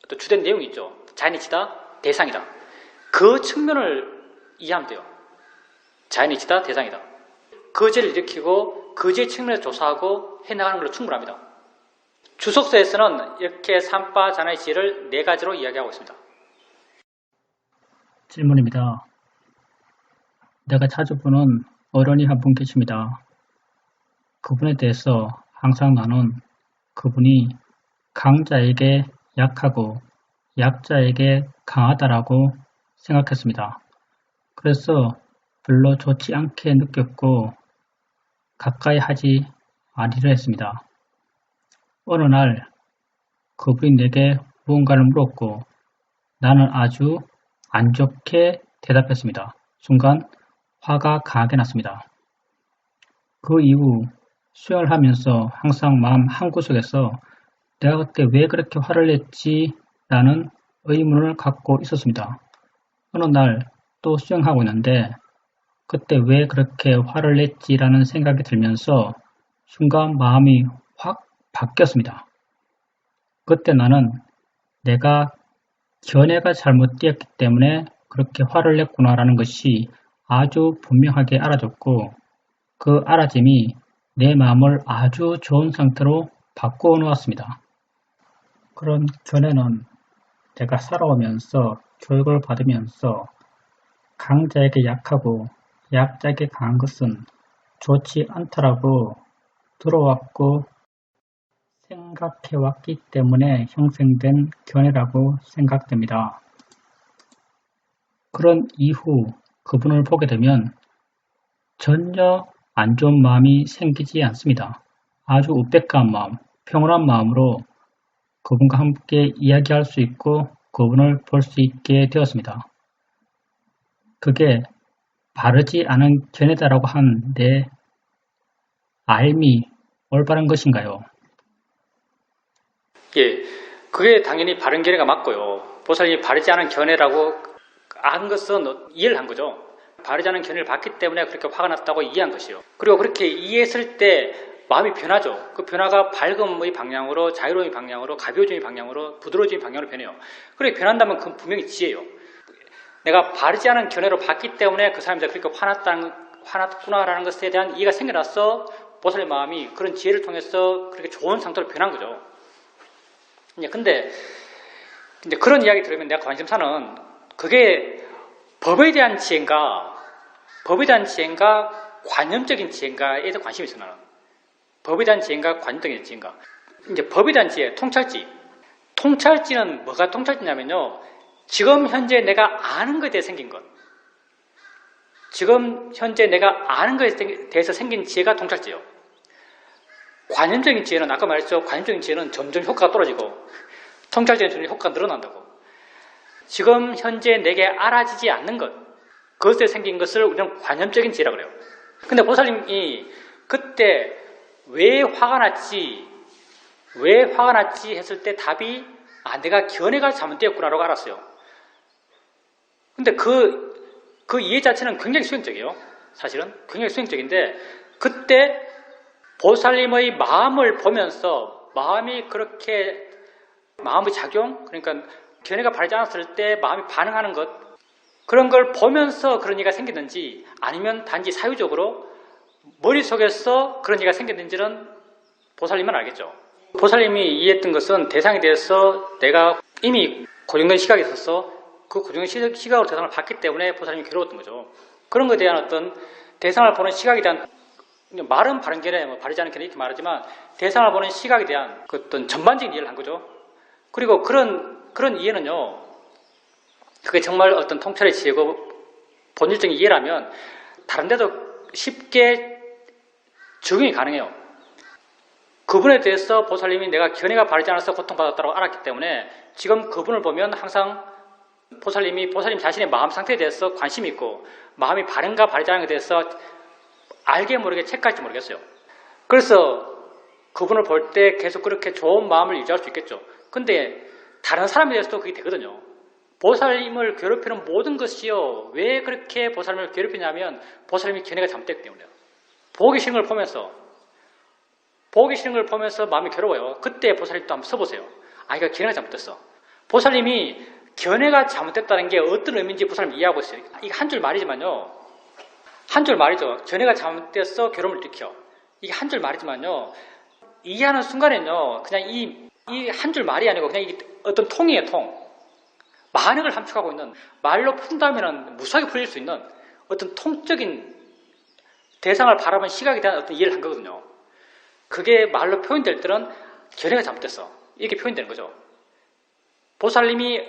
[SPEAKER 1] 또 주된 내용이 있죠. 자연이치다, 대상이다. 그 측면을 이해하면 돼요. 자연이치다, 대상이다. 그 죄를 일으키고 그 죄의 측면을 조사하고 해나가는 걸로 충분합니다. 주석서에서는 이렇게 삼바자나의 지혜를 네 가지로 이야기하고 있습니다.
[SPEAKER 2] 질문입니다. 내가 자주 보는 어른이 한 분 계십니다. 그분에 대해서 항상 나는 그분이 강자에게 약하고 약자에게 강하다라고 생각했습니다. 그래서 별로 좋지 않게 느꼈고 가까이 하지 않으려 했습니다. 어느 날 그분이 내게 무언가를 물었고 나는 아주 안 좋게 대답했습니다. 순간 화가 강하게 났습니다. 그 이후 수행을 하면서 항상 마음 한구석에서 내가 그때 왜 그렇게 화를 냈지? 라는 의문을 갖고 있었습니다. 어느 날 또 수행하고 있는데 그때 왜 그렇게 화를 냈지? 라는 생각이 들면서 순간 마음이 확 바뀌었습니다. 그때 나는 내가 견해가 잘못되었기 때문에 그렇게 화를 냈구나 라는 것이 아주 분명하게 알아졌고 그 알아짐이 내 마음을 아주 좋은 상태로 바꾸어 놓았습니다. 그런 견해는 내가 살아오면서 교육을 받으면서 강자에게 약하고 약자에게 강한 것은 좋지 않다라고 들어왔고 생각해왔기 때문에 형성된 견해라고 생각됩니다. 그런 이후 그분을 보게 되면 전혀 안 좋은 마음이 생기지 않습니다. 아주 우백한 마음, 평온한 마음으로 그분과 함께 이야기할 수 있고 그분을 볼 수 있게 되었습니다. 그게 바르지 않은 견해다라고 하는데 알미 올바른 것인가요?
[SPEAKER 1] 예, 그게 당연히 바른 견해가 맞고요. 보살님이 바르지 않은 견해라고 한 것은 이해를 한 거죠. 바르지 않은 견해를 봤기 때문에 그렇게 화가 났다고 이해한 것이요. 그리고 그렇게 이해했을 때 마음이 변하죠. 그 변화가 밝음의 방향으로, 자유로움의 방향으로, 가벼워짐의 방향으로, 부드러워짐의 방향으로 변해요. 그렇게 변한다면 그건 분명히 지혜예요. 내가 바르지 않은 견해로 봤기 때문에 그 사람이 그렇게 화났구나라는 것에 대한 이해가 생겨나서 보살의 마음이 그런 지혜를 통해서 그렇게 좋은 상태로 변한 거죠. 근데 이제 그런 이야기 들으면 내가 관심사는 그게 법에 대한 지혜인가 관념적인 지혜인가에 대해서 관심이 있어 나는. 법에 대한 지혜인가 관념적인 지혜인가. 이제 법에 대한 지혜, 통찰지. 통찰지는 뭐가 통찰지냐면요. 지금 현재 내가 아는 것에 대해 생긴 것. 지금 현재 내가 아는 것에 대해서 생긴 지혜가 통찰지예요. 관념적인 지혜는 아까 말했죠. 관념적인 지혜는 점점 효과가 떨어지고 통찰지는 점점 효과가 늘어난다고. 지금 현재 내게 알아지지 않는 것, 그것에 생긴 것을 우리는 관념적인 지혜라고 그래요. 근데 보살님이 그때 왜 화가 났지 했을 때 답이 내가 견해가 잘못되었구나라고 알았어요. 근데 그 이해 자체는 굉장히 수행적이에요. 사실은 굉장히 수행적인데 그때 보살님의 마음을 보면서 마음의 작용, 그러니까 견해가 바르지 않았을 때 마음이 반응하는 것, 그런 걸 보면서 그런 얘기가 생겼는지 아니면 단지 사유적으로 머릿속에서 그런 얘기가 생겼는지는 보살님만 알겠죠. 보살님이 이해했던 것은 대상에 대해서 내가 이미 고정된 시각이 있어서 그 고정된 시각으로 대상을 봤기 때문에 보살님이 괴로웠던 거죠. 그런 것에 대한 어떤 대상을 보는 시각에 대한 말은 바른 견해, 바르지 않은 견해 이렇게 말하지만 대상을 보는 시각에 대한 그 어떤 전반적인 이해를 한 거죠. 그리고 그런 이해는요, 그게 정말 어떤 통찰의 지혜고 본질적인 이해라면 다른 데도 쉽게 적용이 가능해요. 그분에 대해서 보살님이 내가 견해가 바르지 않아서 고통받았다고 알았기 때문에 지금 그분을 보면 항상 보살님 자신의 마음 상태에 대해서 관심이 있고 마음이 바른가 바르지 않은 것에 대해서 알게 모르게 체크할지 모르겠어요. 그래서 그분을 볼 때 계속 그렇게 좋은 마음을 유지할 수 있겠죠. 근데 다른 사람에 대해서도 그게 되거든요. 보살님을 괴롭히는 모든 것이요. 왜 그렇게 보살님을 괴롭히냐면 보살님이 견해가 잘못됐기 때문에요. 보기 싫은 걸 보면서 마음이 괴로워요. 그때 보살님 또 한번 써보세요. 이거 견해가 잘못됐어. 보살님이 견해가 잘못됐다는 게 어떤 의미인지 보살님 이해하고 있어요. 이게 한 줄 말이지만요. 한 줄 말이죠. 견해가 잘못됐어 괴로움을 일으켜. 이게 한 줄 말이지만요. 이해하는 순간에는요. 그냥 이 한 줄 말이 아니고 그냥 이게 어떤 통이에요. 통. 많은 걸 함축하고 있는, 말로 푼다면 무수하게 풀릴 수 있는 어떤 통적인 대상을 바라본 시각에 대한 어떤 이해를 한 거거든요. 그게 말로 표현될 때는 견해가 잘못됐어. 이렇게 표현되는 거죠. 보살님이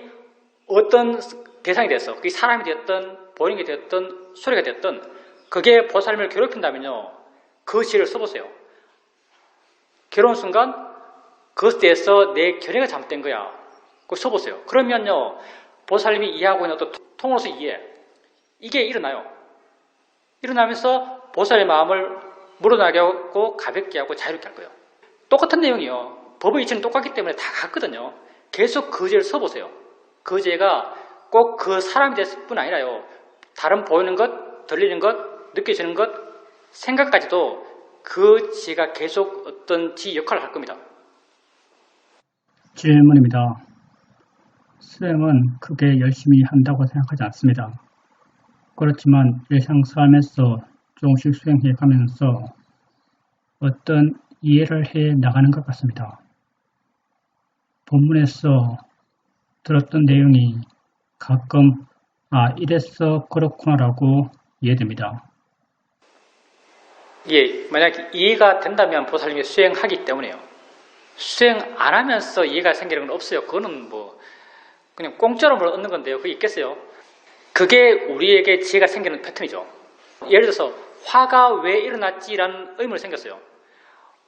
[SPEAKER 1] 어떤 대상이 됐어. 그게 사람이 되었든 보이는 게 되었든 소리가 되었든 그게 보살님을 괴롭힌다면요. 그 지혜를 써보세요. 괴로운 순간 그것에 대해서 내 견해가 잘못된 거야. 그걸 써보세요. 그러면요. 보살님이 이해하고 있는 어떤 통으로서 이게 일어나요. 일어나면서 보살의 마음을 물어나게 하고 가볍게 하고 자유롭게 할 거예요. 똑같은 내용이요. 법의 이치는 똑같기 때문에 다 같거든요. 계속 그 죄를 써보세요. 그 죄가 꼭 그 사람이 됐을 뿐 아니라요. 다른 보이는 것, 들리는 것, 느껴지는 것, 생각까지도 그 지혜가 계속 어떤 지혜 역할을 할 겁니다.
[SPEAKER 2] 질문입니다. 수행은 크게 열심히 한다고 생각하지 않습니다. 그렇지만 일상삶에서 조금씩 수행해 가면서 어떤 이해를 해 나가는 것 같습니다. 본문에서 들었던 내용이 가끔 이래서 그렇구나라고 이해됩니다.
[SPEAKER 1] 예, 만약 이해가 된다면 보살님이 수행하기 때문에요. 수행 안 하면서 이해가 생기는 건 없어요. 그거는 뭐 그냥 공짜로 뭘 얻는 건데요. 그게 있겠어요? 그게 우리에게 지혜가 생기는 패턴이죠. 예를 들어서 화가 왜 일어났지라는 의문이 생겼어요.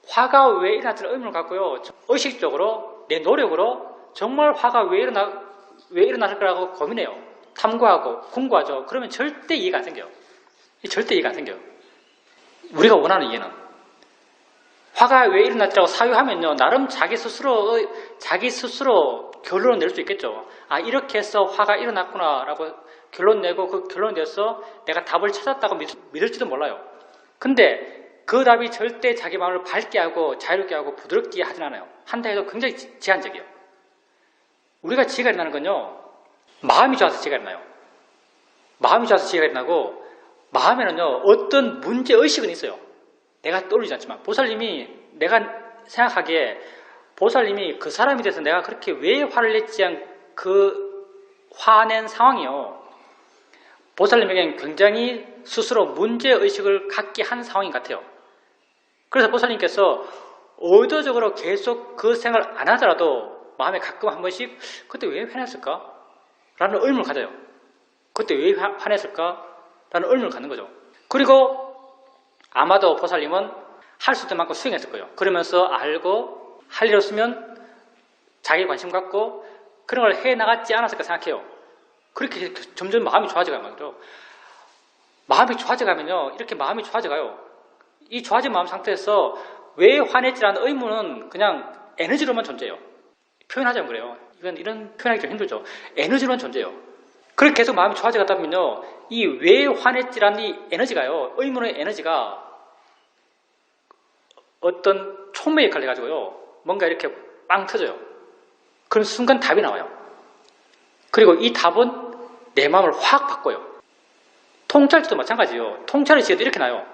[SPEAKER 1] 화가 왜 일어났지라는 의문을 갖고요. 의식적으로 내 노력으로 정말 화가 왜 일어났을까라고 고민해요. 탐구하고 공부하죠. 그러면 절대 이해가 안 생겨요. 절대 이해가 안 생겨요. 우리가 원하는 이해는 화가 왜 일어났지라고 사유하면요. 나름 자기 스스로 결론을 낼 수 있겠죠. 이렇게 해서 화가 일어났구나라고 결론 내고 그 결론 내서 내가 답을 찾았다고 믿을지도 몰라요. 근데 그 답이 절대 자기 마음을 밝게 하고 자유롭게 하고 부드럽게 하진 않아요. 한다 해도 굉장히 제한적이에요. 우리가 지혜가 일어나는 건요. 마음이 좋아서 지혜가 일어나요. 마음이 좋아서 지혜가 일어나고 마음에는요. 어떤 문제의식은 있어요. 내가 떠올리지 않지만 보살님이 내가 생각하기에 보살님이 그 사람에 대해서 내가 그렇게 왜 화를 냈지 그 화낸 상황이요. 보살님에게는 굉장히 스스로 문제의식을 갖게 한 상황인 것 같아요. 그래서 보살님께서 의도적으로 계속 그 생각을 안 하더라도 마음에 가끔 한 번씩 그때 왜 화냈을까? 라는 의문을 가져요. 그때 왜 화냈을까? 라는 의문을 갖는 거죠. 그리고 아마도 보살님은 할 수 있는 만큼 수행했을 거예요. 그러면서 알고 할 일 없으면 자기 관심 갖고 그런 걸 해나갔지 않았을까 생각해요. 그렇게 점점 마음이 좋아져가는 거죠. 마음이 좋아져가면요. 이렇게 마음이 좋아져가요. 이 좋아진 마음 상태에서 왜 화냈지라는 의문은 그냥 에너지로만 존재해요. 표현하자면 그래요. 이런 표현하기 좀 힘들죠. 에너지로만 존재해요. 그렇게 계속 마음이 좋아져가다 보면요. 이 왜 화냈지라는 이 에너지가요. 의문의 에너지가 어떤 촉매 역할을 해가지고요. 뭔가 이렇게 빵 터져요. 그런 순간 답이 나와요. 그리고 이 답은 내 마음을 확 바꿔요. 통찰지도 마찬가지예요. 통찰의 지혜도 이렇게 나요.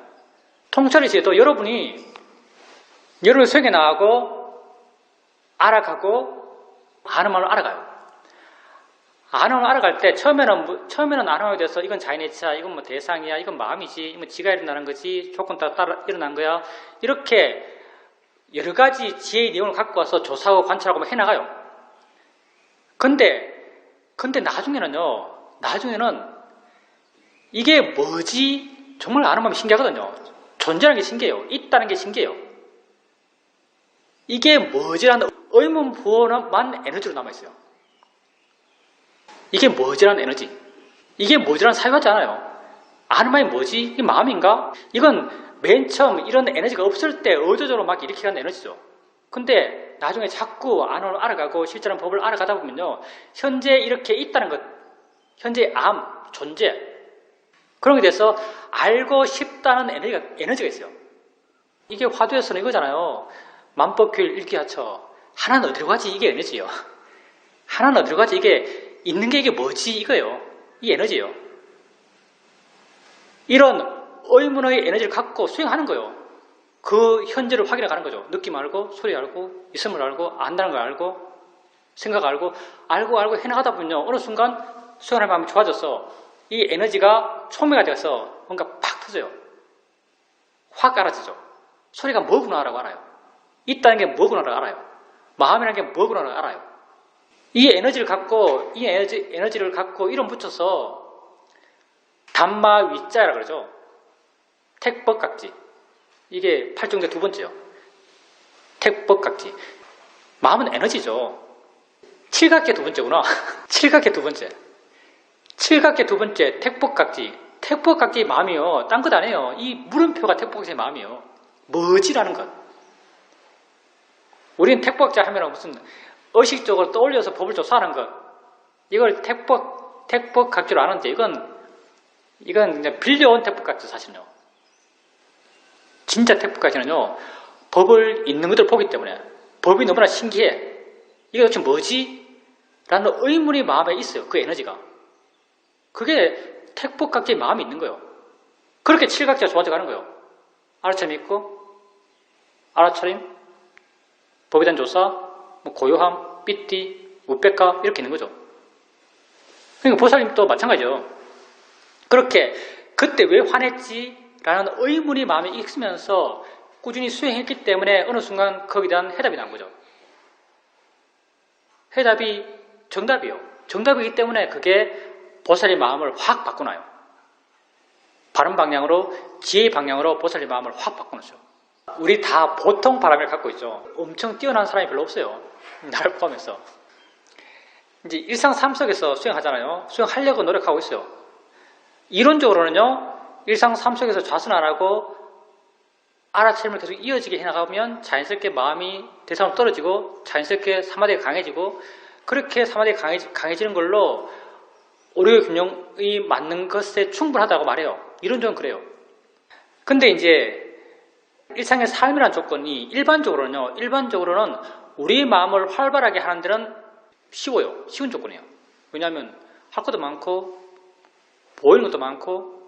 [SPEAKER 1] 통찰의 지혜도 여러분이 수행에 나가고 알아가고 아는 마음을 알아가요. 아는 마음을 알아갈 때 처음에는 아는 마음에 대해서 이건 자인의 치야, 이건 뭐 대상이야, 이건 마음이지, 이건 지가 일어나는 거지, 조건 따라 일어난 거야. 이렇게 여러 가지 지혜의 내용을 갖고 와서 조사하고 관찰하고 해나가요. 근데 나중에는 이게 뭐지? 정말 아는 마음이 신기하거든요. 존재하는 게 신기해요. 있다는 게 신기해요. 이게 뭐지라는 의문 부호만 에너지로 남아있어요. 이게 뭐지라는 에너지. 이게 뭐지라는 사유하지 않아요. 아는 마음이 뭐지? 이게 마음인가? 이건 맨 처음 이런 에너지가 없을 때 의도적으로 막 이렇게 가는 에너지죠. 근데 나중에 자꾸 알아가고 실제로 법을 알아가다 보면요. 현재 이렇게 있다는 것, 현재의 존재, 그런 게 돼서 알고 싶다는 에너지가 있어요. 이게 화두에서는 이거잖아요. 만법규일 일기하처. 하나는 어디로 가지? 이게 에너지예요. 하나는 어디로 가지? 이게 있는 게 이게 뭐지? 이거예요. 이 에너지예요. 이런 의문의 에너지를 갖고 수행하는 거예요. 그 현재를 확인해 가는 거죠. 느낌 알고, 소리 알고, 있음을 알고, 안다는 걸 알고, 생각 알고 해나가다 보면요. 어느 순간 수행하는 마음이 좋아져서 이 에너지가 촉매가 돼서 뭔가 팍 터져요. 확 알아지죠. 소리가 뭐구나라고 알아요. 있다는 게 뭐구나라고 알아요. 마음이라는 게 뭐구나라고 알아요. 이 에너지를 갖고 이름 붙여서 담마 위자라고 그러죠. 택법각지. 이게 팔중대 두 번째요. 택법각지. 마음은 에너지죠. 칠각계 두 번째구나. 칠각계 두 번째. 택법각지. 택법각지 마음이요. 딴 것 아니에요. 이 물음표가 택법각지의 마음이요. 뭐지라는 것. 우리는 택법각지 하면 무슨 의식적으로 떠올려서 법을 조사하는 것. 이걸 택법각지로 아는데 이건 그냥 빌려온 택법각지 사실은요. 진짜 택법각지는요. 법을 있는 그대로 보기 때문에 법이 너무나 신기해. 이게 도대체 뭐지? 라는 의문이 마음에 있어요. 그 에너지가. 그게 택법각지의 마음이 있는 거예요. 그렇게 칠각지가 좋아져 가는 거예요. 알아차림 있고, 알아차림, 법에 대한 조사, 고요함, 삐띠, 우백가 이렇게 있는 거죠. 그러니까 보살님도 마찬가지죠. 그렇게 그때 왜 화냈지라는 의문이 마음에 있으면서 꾸준히 수행했기 때문에 어느 순간 거기에 대한 해답이 나온 거죠. 해답이 정답이에요. 정답이기 때문에 그게 보살의 마음을 확 바꾸나요. 바른 방향으로, 지혜의 방향으로 보살의 마음을 확 바꾸죠. 우리 다 보통 바람을 갖고 있죠. 엄청 뛰어난 사람이 별로 없어요. 나를 포함해서. 이제 일상 삶 속에서 수행하잖아요. 수행하려고 노력하고 있어요. 이론적으로는요, 일상 삶 속에서 좌선 안 하고 알아차림을 계속 이어지게 해나가면 자연스럽게 마음이 대상으로 떨어지고 자연스럽게 사마디가 강해지고 그렇게 사마디가 강해지는 걸로 오류의 균형이 맞는 것에 충분하다고 말해요. 이론적으로는 그래요. 근데 이제 일상의 삶이라는 조건이 일반적으로는 우리의 마음을 활발하게 하는 데는 쉬워요. 쉬운 조건이에요. 왜냐하면 할 것도 많고 보이는 것도 많고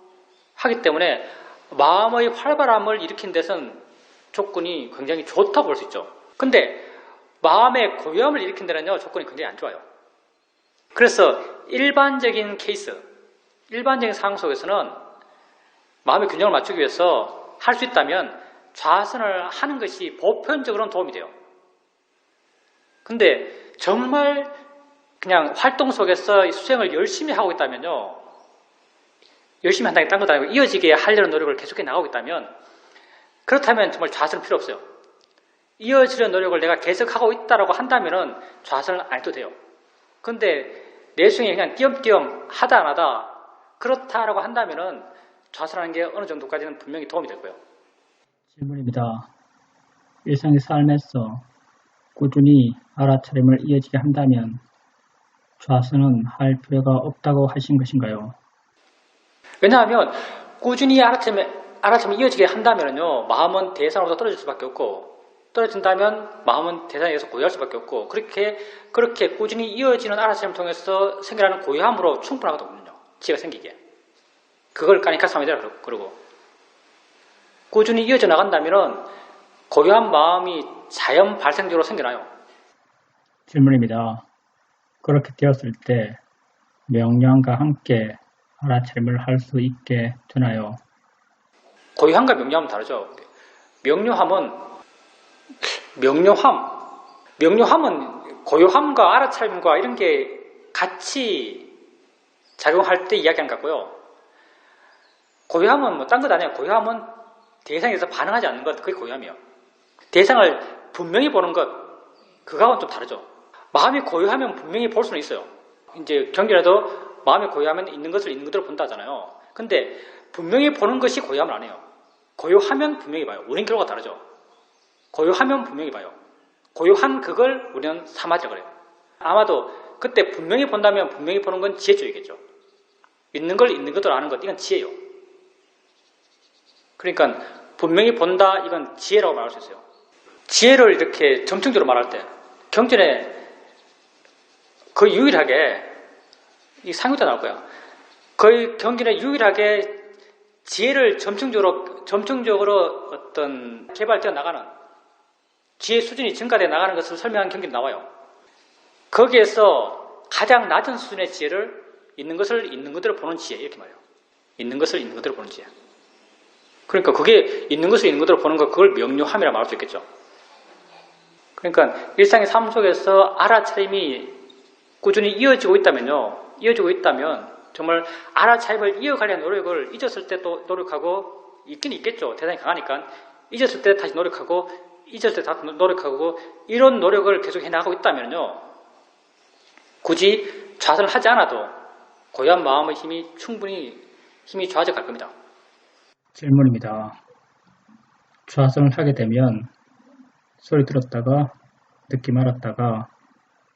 [SPEAKER 1] 하기 때문에 마음의 활발함을 일으킨 데서는 조건이 굉장히 좋다고 볼 수 있죠. 근데 마음의 고요함을 일으킨 데는요, 조건이 굉장히 안 좋아요. 그래서 일반적인 케이스, 일반적인 상황 속에서는 마음의 균형을 맞추기 위해서 할 수 있다면 좌선을 하는 것이 보편적으로는 도움이 돼요. 근데 정말 그냥 활동 속에서 수행을 열심히 하고 있다면요, 열심히 한다는 게 딴 것도 아니고 이어지게 하려는 노력을 계속해 나가고 있다면, 그렇다면 정말 좌선은 필요 없어요. 이어지려는 노력을 내가 계속하고 있다라고 한다면은 좌선을 안 해도 돼요. 근데 내 수행이 그냥 띄엄띄엄 하다 안 하다 그렇다라고 한다면은 좌선하는 게 어느 정도까지는 분명히 도움이 될 거예요.
[SPEAKER 2] 질문입니다. 일상의 삶에서 꾸준히 알아차림을 이어지게 한다면 좌선은 할 필요가 없다고 하신 것인가요?
[SPEAKER 1] 왜냐하면 꾸준히 알아차림을 이어지게 한다면요, 마음은 대상으로부터 떨어질 수밖에 없고, 떨어진다면 마음은 대상에서 고요할 수밖에 없고, 그렇게 꾸준히 이어지는 알아차림을 통해서 생겨나는 고요함으로 충분하거든요. 지혜가 생기게. 그걸 까니까 사마디라 그러고, 꾸준히 이어져 나간다면 고요한 마음이 자연 발생적으로 생겨나요.
[SPEAKER 2] 질문입니다. 그렇게 되었을 때 명량과 함께 알아차림을 할 수 있게 되나요?
[SPEAKER 1] 고요함과 명료함은 다르죠. 명료함은 고요함과 알아차림과 이런 게 같이 작용할 때 이야기하는 것 같고요. 고요함은 뭐 딴 것 아니에요. 고요함은 대상에서 반응하지 않는 것, 그게 고요함이에요. 대상을 분명히 보는 것, 그거하고는 좀 다르죠. 마음이 고요하면 분명히 볼 수는 있어요. 이제 경전에도 마음이 고요하면 있는 것을 있는 그대로 본다 하잖아요. 근데 분명히 보는 것이 고요함을 안 해요. 고요하면 분명히 봐요. 우린 결과가 다르죠. 고요하면 분명히 봐요. 고요한 그걸 우리는 사마디라고 그래요. 아마도 그때 분명히 본다면 분명히 보는 건 지혜 쪽이겠죠. 있는 걸 있는 그대로 아는 것, 이건 지혜예요. 그러니까 분명히 본다, 이건 지혜라고 말할 수 있어요. 지혜를 이렇게 점층적으로 말할 때 경전에 거의 유일하게, 이 상유도 나올 거야. 거의 경전에 유일하게 지혜를 점층적으로 어떤 개발되어 나가는, 지혜 수준이 증가되어 나가는 것을 설명한 경전이 나와요. 거기에서 가장 낮은 수준의 지혜를 있는 것을 있는 그대로 보는 지혜, 이렇게 말해요. 있는 것을 있는 그대로 보는 지혜. 그러니까 그게 있는 것을 있는 그대로 보는 것, 그걸 명료함이라 말할 수 있겠죠. 그러니까 일상의 삶 속에서 알아차림이 꾸준히 이어지고 있다면 정말 알아차림을 이어가려는 노력을 잊었을 때 또 노력하고, 있긴 있겠죠. 대상이 강하니까. 잊었을 때 다시 노력하고, 잊었을 때 다시 노력하고, 이런 노력을 계속 해나가고 있다면요, 굳이 좌선을 하지 않아도 고요한 마음의 힘이 좋아져 갈 겁니다.
[SPEAKER 2] 질문입니다. 좌선을 하게 되면 소리 들었다가 듣기 말았다가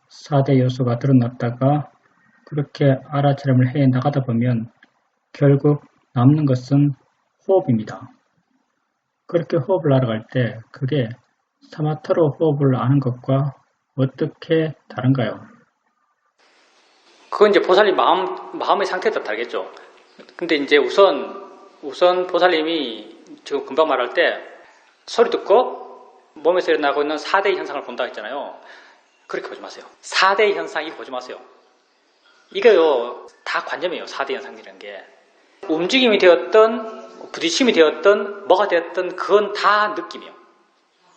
[SPEAKER 2] 4대 요소가 드러났다가 그렇게 알아차림을 해 나가다 보면 결국 남는 것은 호흡입니다. 그렇게 호흡을 알아갈 때 그게 사마타로 호흡을 아는 것과 어떻게 다른가요?
[SPEAKER 1] 그건 이제 보살님 마음의 상태에 따라 다르겠죠. 근데 이제 우선 보살님이 지금 금방 말할 때 소리 듣고 몸에서 일어나고 있는 4대의 현상을 본다 했잖아요. 그렇게 보지 마세요. 4대 현상 이거 보지 마세요. 이거요 다 관념이에요. 4대 현상이라는 게. 움직임이 되었던 부딪힘이 되었던 뭐가 되었던 그건 다 느낌이에요.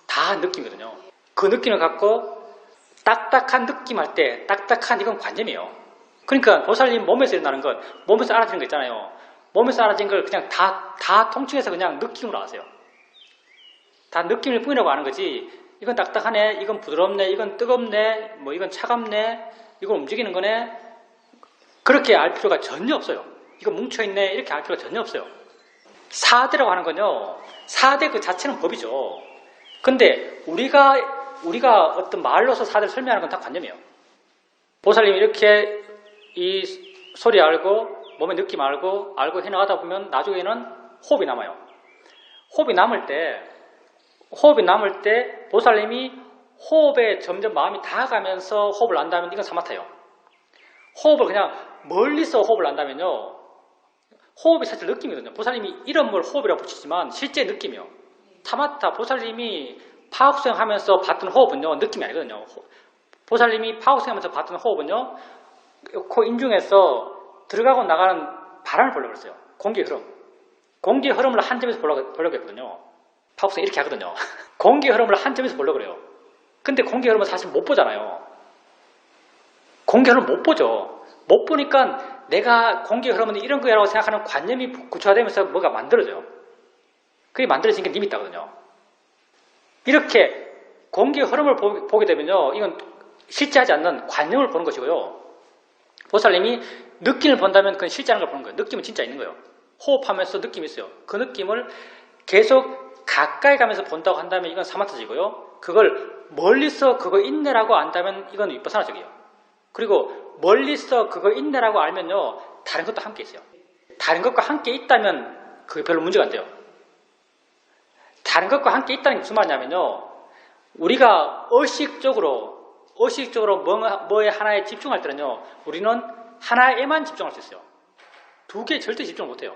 [SPEAKER 1] 다 느낌이거든요. 그 느낌을 갖고 딱딱한 느낌 할 때 딱딱한 이건 관념이에요. 그러니까 보살님 몸에서 일어나는 것, 몸에서 알아지는 거 있잖아요. 몸에서 알아진 걸 그냥 다 통칭해서 그냥 느낌으로 아세요. 다 느낌일 뿐이라고 아는 거지. 이건 딱딱하네, 이건 부드럽네, 이건 뜨겁네, 뭐 이건 차갑네, 이건 움직이는 거네. 그렇게 알 필요가 전혀 없어요. 이거 뭉쳐있네, 이렇게 알 필요가 전혀 없어요. 4대라고 하는 건요, 4대 그 자체는 법이죠. 근데 우리가 어떤 말로서 4대를 설명하는 건 다 관념이에요. 보살님이 이렇게 이 소리 알고 몸의 느낌 알고 해나가다 보면 나중에는 호흡이 남아요. 호흡이 남을 때 보살님이 호흡에 점점 마음이 다가가면서 호흡을 한다면 이건 사마타예요. 호흡을 그냥 멀리서 호흡을 한다면요, 호흡이 사실 느낌이거든요. 보살님이 이런 걸 호흡이라고 붙이지만 실제 느낌이요. 타마타 보살님이 파악수행하면서 봤던 호흡은요, 느낌이 아니거든요. 보살님이 파악수행하면서 봤던 호흡은요, 코 인중에서 들어가고 나가는 바람을 보려고 했어요. 공기의 흐름. 공기의 흐름을 한 점에서 보려고 했거든요. 파악수행 이렇게 하거든요. 공기의 흐름을 한 점에서 보려고 그래요. 근데 공기의 흐름은 사실 못 보잖아요. 공기의 흐름을 못 보죠. 못 보니까 내가 공기의 흐름은 이런 거라고 생각하는 관념이 구체화되면서 뭐가 만들어져요. 그게 만들어진 게 니미타거든요. 이렇게 공기의 흐름을 보게 되면요, 이건 실제하지 않는 관념을 보는 것이고요. 보살님이 느낌을 본다면 그건 실제하는 걸 보는 거예요. 느낌은 진짜 있는 거예요. 호흡하면서 느낌이 있어요. 그 느낌을 계속 가까이 가면서 본다고 한다면 이건 사마타지고요. 그걸 멀리서 그거 있네라고 안다면 이건 위파사나적이에요. 그리고 멀리서 그거 있네라고 알면요, 다른 것도 함께 있어요. 다른 것과 함께 있다면 그게 별로 문제가 안 돼요. 다른 것과 함께 있다는 게 무슨 말이냐면요, 우리가 의식적으로 뭐에 하나에 집중할 때는요, 우리는 하나에만 집중할 수 있어요. 두 개에 절대 집중을 못해요.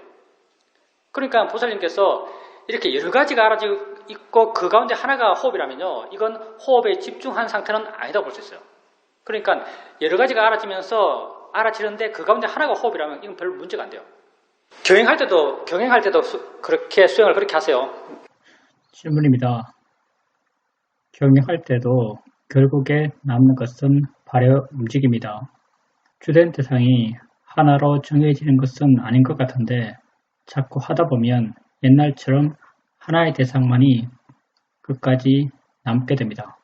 [SPEAKER 1] 그러니까 보살님께서 이렇게 여러 가지가 알아지고 있고 그 가운데 하나가 호흡이라면요, 이건 호흡에 집중한 상태는 아니다고 볼 수 있어요. 그러니까 여러 가지가 알아지는데 그 가운데 하나가 호흡이라면 이건 별로 문제가 안 돼요. 경행할 때도 그렇게 수행을 그렇게 하세요.
[SPEAKER 2] 질문입니다. 경영할 때도 결국에 남는 것은 발의 움직임이다. 주된 대상이 하나로 정해지는 것은 아닌 것 같은데 자꾸 하다 보면 옛날처럼 하나의 대상만이 끝까지 남게 됩니다.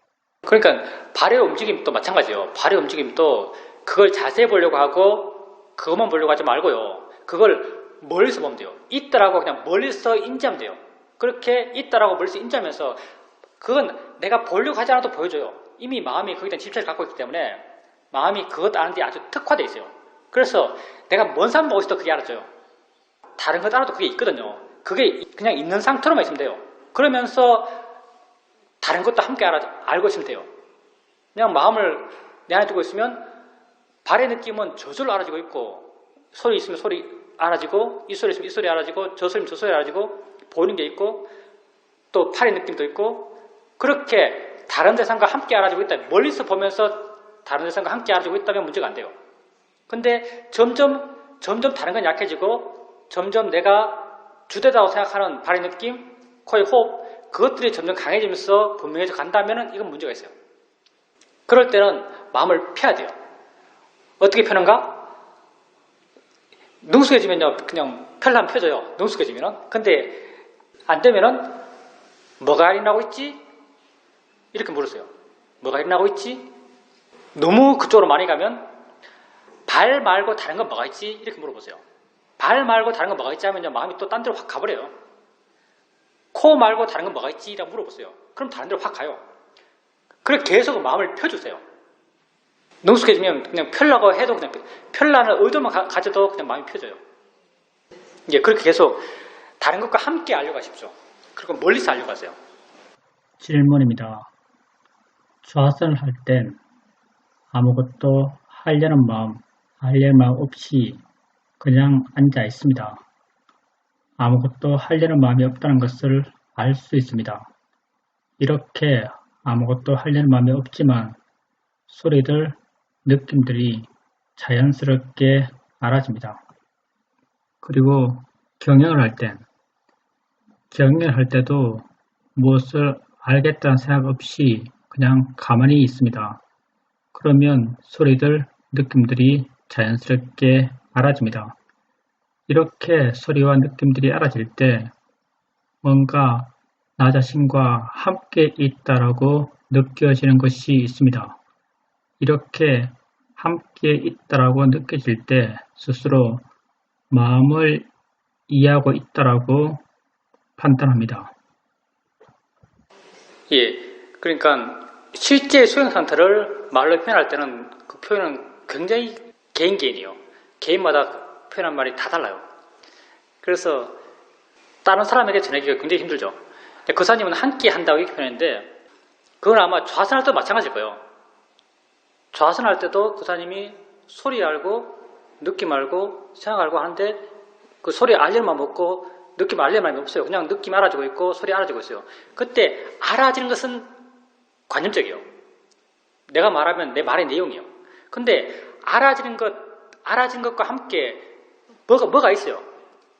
[SPEAKER 1] 그러니까 발의 움직임도 마찬가지예요. 발의 움직임도 그걸 자세히 보려고 하고 그것만 보려고 하지 말고요. 그걸 멀리서 보면 돼요. 있다라고 그냥 멀리서 인지하면 돼요. 그렇게 있다라고 멀리서 인지하면서 그건 내가 보려고 하지 않아도 보여줘요. 이미 마음이 거기다 집착을 갖고 있기 때문에 마음이 그것 아는 데 아주 특화되어 있어요. 그래서 내가 먼 사람 보고 있어도 그게 알아져요. 다른 것 알아도 그게 있거든요. 그게 그냥 있는 상태로만 있으면 돼요. 그러면서 다른 것도 함께 알고 있으면 돼요. 그냥 마음을 내 안에 두고 있으면 발의 느낌은 저절로 알아지고 있고, 소리 있으면 소리 알아지고, 이 소리 있으면 이 소리 알아지고, 저 소리면 저 소리 알아지고, 보이는 게 있고, 또 팔의 느낌도 있고, 그렇게 다른 대상과 함께 알아지고 있다. 멀리서 보면서 다른 대상과 함께 알아지고 있다면 문제가 안 돼요. 근데 점점 다른 건 약해지고, 점점 내가 주되다고 생각하는 발의 느낌, 코의 호흡, 그것들이 점점 강해지면서 분명해져 간다면 이건 문제가 있어요. 그럴 때는 마음을 펴야 돼요. 어떻게 펴는가? 능숙해지면요, 그냥 펴려면 펴져요. 능숙해지면은. 근데 안 되면은 뭐가 일어나고 있지? 이렇게 물으세요. 뭐가 일어나고 있지? 너무 그쪽으로 많이 가면 발 말고 다른 건 뭐가 있지? 이렇게 물어보세요. 발 말고 다른 건 뭐가 있지 하면요, 마음이 또 딴 데로 확 가버려요. 코 말고 다른 건 뭐가 있지? 라고 물어보세요. 그럼 다른 데로 확 가요. 그래 계속 마음을 펴주세요. 능숙해지면 그냥 펴려고 해도 그냥 펴려는 의도만 가져도 그냥 마음이 펴져요. 이제 그렇게 계속 다른 것과 함께 알려가십시오. 그리고 멀리서 알려가세요.
[SPEAKER 2] 질문입니다. 좌선을 할 땐 아무것도 하려는 마음, 하려는 마음 없이 그냥 앉아 있습니다. 아무것도 하려는 마음이 없다는 것을 알 수 있습니다. 이렇게 아무것도 하려는 마음이 없지만 소리들, 느낌들이 자연스럽게 알아집니다. 그리고 경영을 할 때도 무엇을 알겠다는 생각 없이 그냥 가만히 있습니다. 그러면 소리들, 느낌들이 자연스럽게 알아집니다. 이렇게 소리와 느낌들이 알아질 때 뭔가 나 자신과 함께 있다라고 느껴지는 것이 있습니다. 이렇게 함께 있다라고 느껴질 때 스스로 마음을 이해하고 있다라고 판단합니다.
[SPEAKER 1] 예, 그러니까 실제 수행 상태를 말로 표현할 때는 그 표현은 굉장히 개인이에요. 개인마다 표현한 말이 다 달라요. 그래서 다른 사람에게 전하기가 굉장히 힘들죠. 그 사님은 함께 한다고 이렇게 표현했는데 그건 아마 좌선할 때도 마찬가지일 거예요. 좌선할 때도 그 사님이 소리 알고 느낌 알고 생각 알고 하는데 그 소리 알려만 먹고 느낌 알려만 없어요. 그냥 느낌 알아주고 있고 소리 알아주고 있어요. 그때 알아지는 것은 관념적이에요. 내가 말하면 내 말의 내용이에요. 근데 알아지는 것과 함께 뭐가 있어요.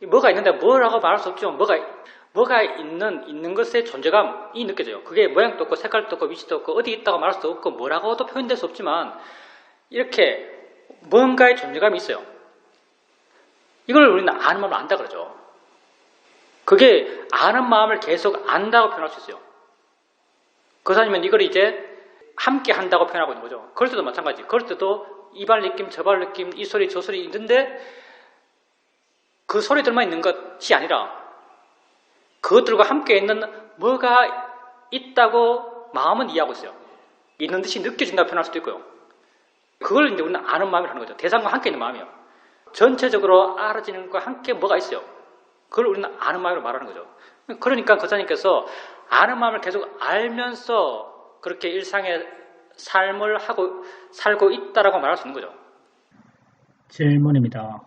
[SPEAKER 1] 뭐가 있는데 뭐라고 말할 수 없죠. 뭐가 있는 것의 존재감이 느껴져요. 그게 모양도 없고 색깔도 없고 위치도 없고 어디 있다고 말할 수도 없고 뭐라고도 표현될 수 없지만 이렇게 뭔가의 존재감이 있어요. 이걸 우리는 아는 마음을 안다 그러죠. 그게 아는 마음을 계속 안다고 표현할 수 있어요. 그렇다면 이걸 이제 함께 한다고 표현하고 있는 거죠. 그럴 때도 마찬가지. 그럴 때도 이 발 느낌, 저 발 느낌, 이 소리, 저 소리 있는데 그 소리들만 있는 것이 아니라 그것들과 함께 있는 뭐가 있다고 마음은 이해하고 있어요. 있는 듯이 느껴진다고 표현할 수도 있고요. 그걸 이제 우리는 아는 마음이라는 거죠. 대상과 함께 있는 마음이요. 전체적으로 알아지는 것과 함께 뭐가 있어요. 그걸 우리는 아는 마음으로 말하는 거죠. 그러니까 거사님께서 아는 마음을 계속 알면서 그렇게 일상의 삶을 살고 있다라고 말할 수 있는 거죠.
[SPEAKER 2] 질문입니다.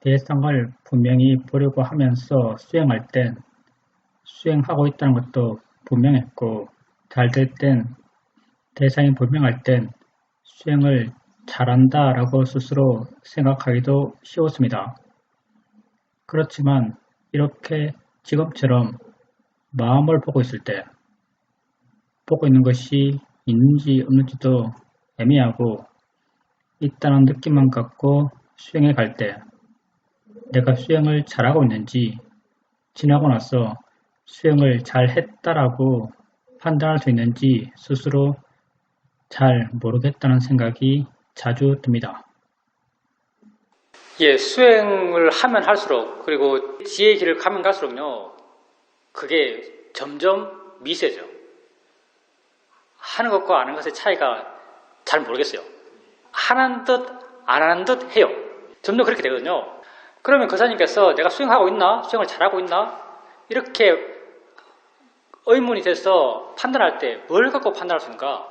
[SPEAKER 2] 대상을 분명히 보려고 하면서 수행할 땐 수행하고 있다는 것도 분명했고 잘 될 땐 대상이 분명할 땐 수행을 잘한다 라고 스스로 생각하기도 쉬웠습니다. 그렇지만 이렇게 지금처럼 마음을 보고 있을 때 보고 있는 것이 있는지 없는지도 애매하고 있다는 느낌만 갖고 수행해 갈 때 내가 수행을 잘하고 있는지 지나고 나서 수행을 잘 했다라고 판단할 수 있는지 스스로 잘 모르겠다는 생각이 자주 듭니다.
[SPEAKER 1] 예, 수행을 하면 할수록 그리고 지혜의 길을 가면 갈수록요. 그게 점점 미세죠. 하는 것과 아는 것의 차이가 잘 모르겠어요. 하는 듯 안 하는 듯 해요. 점점 그렇게 되거든요. 그러면 거사님께서 내가 수행하고 있나? 수행을 잘하고 있나? 이렇게 의문이 돼서 판단할 때 뭘 갖고 판단할 수 있는가?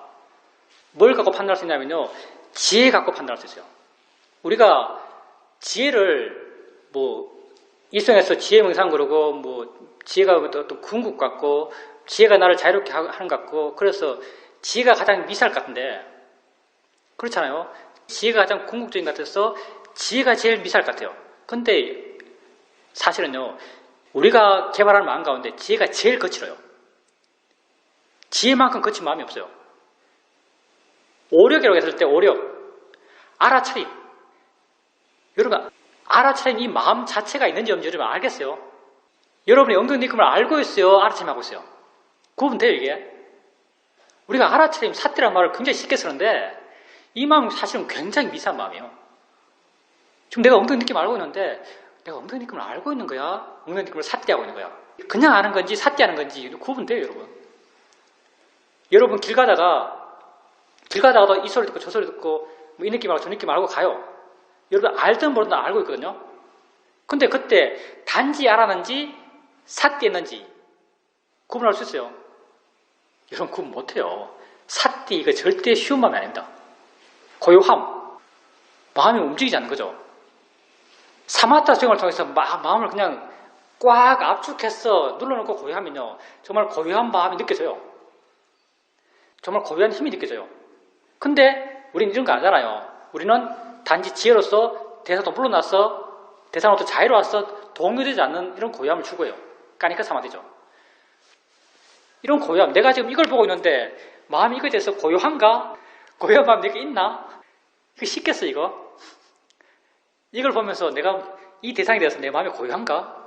[SPEAKER 1] 뭘 갖고 판단할 수 있냐면요. 지혜 갖고 판단할 수 있어요. 우리가 지혜를 일성에서 지혜 명상 그러고 지혜가 어떤 궁극 같고 지혜가 나를 자유롭게 하는 것 같고 그래서 지혜가 가장 미사일 것 같은데 그렇잖아요. 지혜가 가장 궁극적인 것 같아서 지혜가 제일 미사일 것 같아요. 근데 사실은요. 우리가 개발하는 마음 가운데 지혜가 제일 거칠어요. 지혜만큼 거친 마음이 없어요. 오력이라고 했을 때 오력, 알아차림. 여러분 알아차림 이 마음 자체가 있는지 없는지 여러분 알겠어요? 여러분이 엉덩이 느낌을 알고 있어요? 알아차림하고 있어요? 구분돼요 이게? 우리가 알아차림, 삿대라는 말을 굉장히 쉽게 쓰는데 이 마음은 사실은 굉장히 미세한 마음이에요. 지금 내가 엉덩이 느낌 알고 있는데 내가 엉덩이 느낌을 알고 있는 거야? 엉덩이 느낌을 삿대하고 있는 거야? 그냥 아는 건지 삿대하는 건지 구분돼요 여러분. 여러분 길 가다가도 이 소리 듣고 저 소리 듣고 이 느낌 알고 저 느낌 알고 가요. 여러분 알든 모르든 알고 있거든요. 근데 그때 단지 알았는지 삿대했는지 구분할 수 있어요. 여러분 구분 못해요. 삿대 이거 절대 쉬운 마음이 아닙니다. 고요함. 마음이 움직이지 않는 거죠. 사마타 수행을 통해서 마음을 그냥 꽉 압축해서 눌러놓고 고요하면요. 정말 고요한 마음이 느껴져요. 정말 고유한 힘이 느껴져요. 근데 우리는 이런 거 아잖아요. 우리는 단지 지혜로서 대상도 물러나서 대상으로부터 자유로워서 동요되지 않는 이런 고유함을 추구해요. 까니까 사마되죠. 이런 고유함, 내가 지금 이걸 보고 있는데 마음이 이거에 대해서 고요한가? 고요한 마음이 내게 있나? 이거 쉽겠어 이거? 이걸 보면서 내가 이 대상에 대해서 내 마음이 고요한가?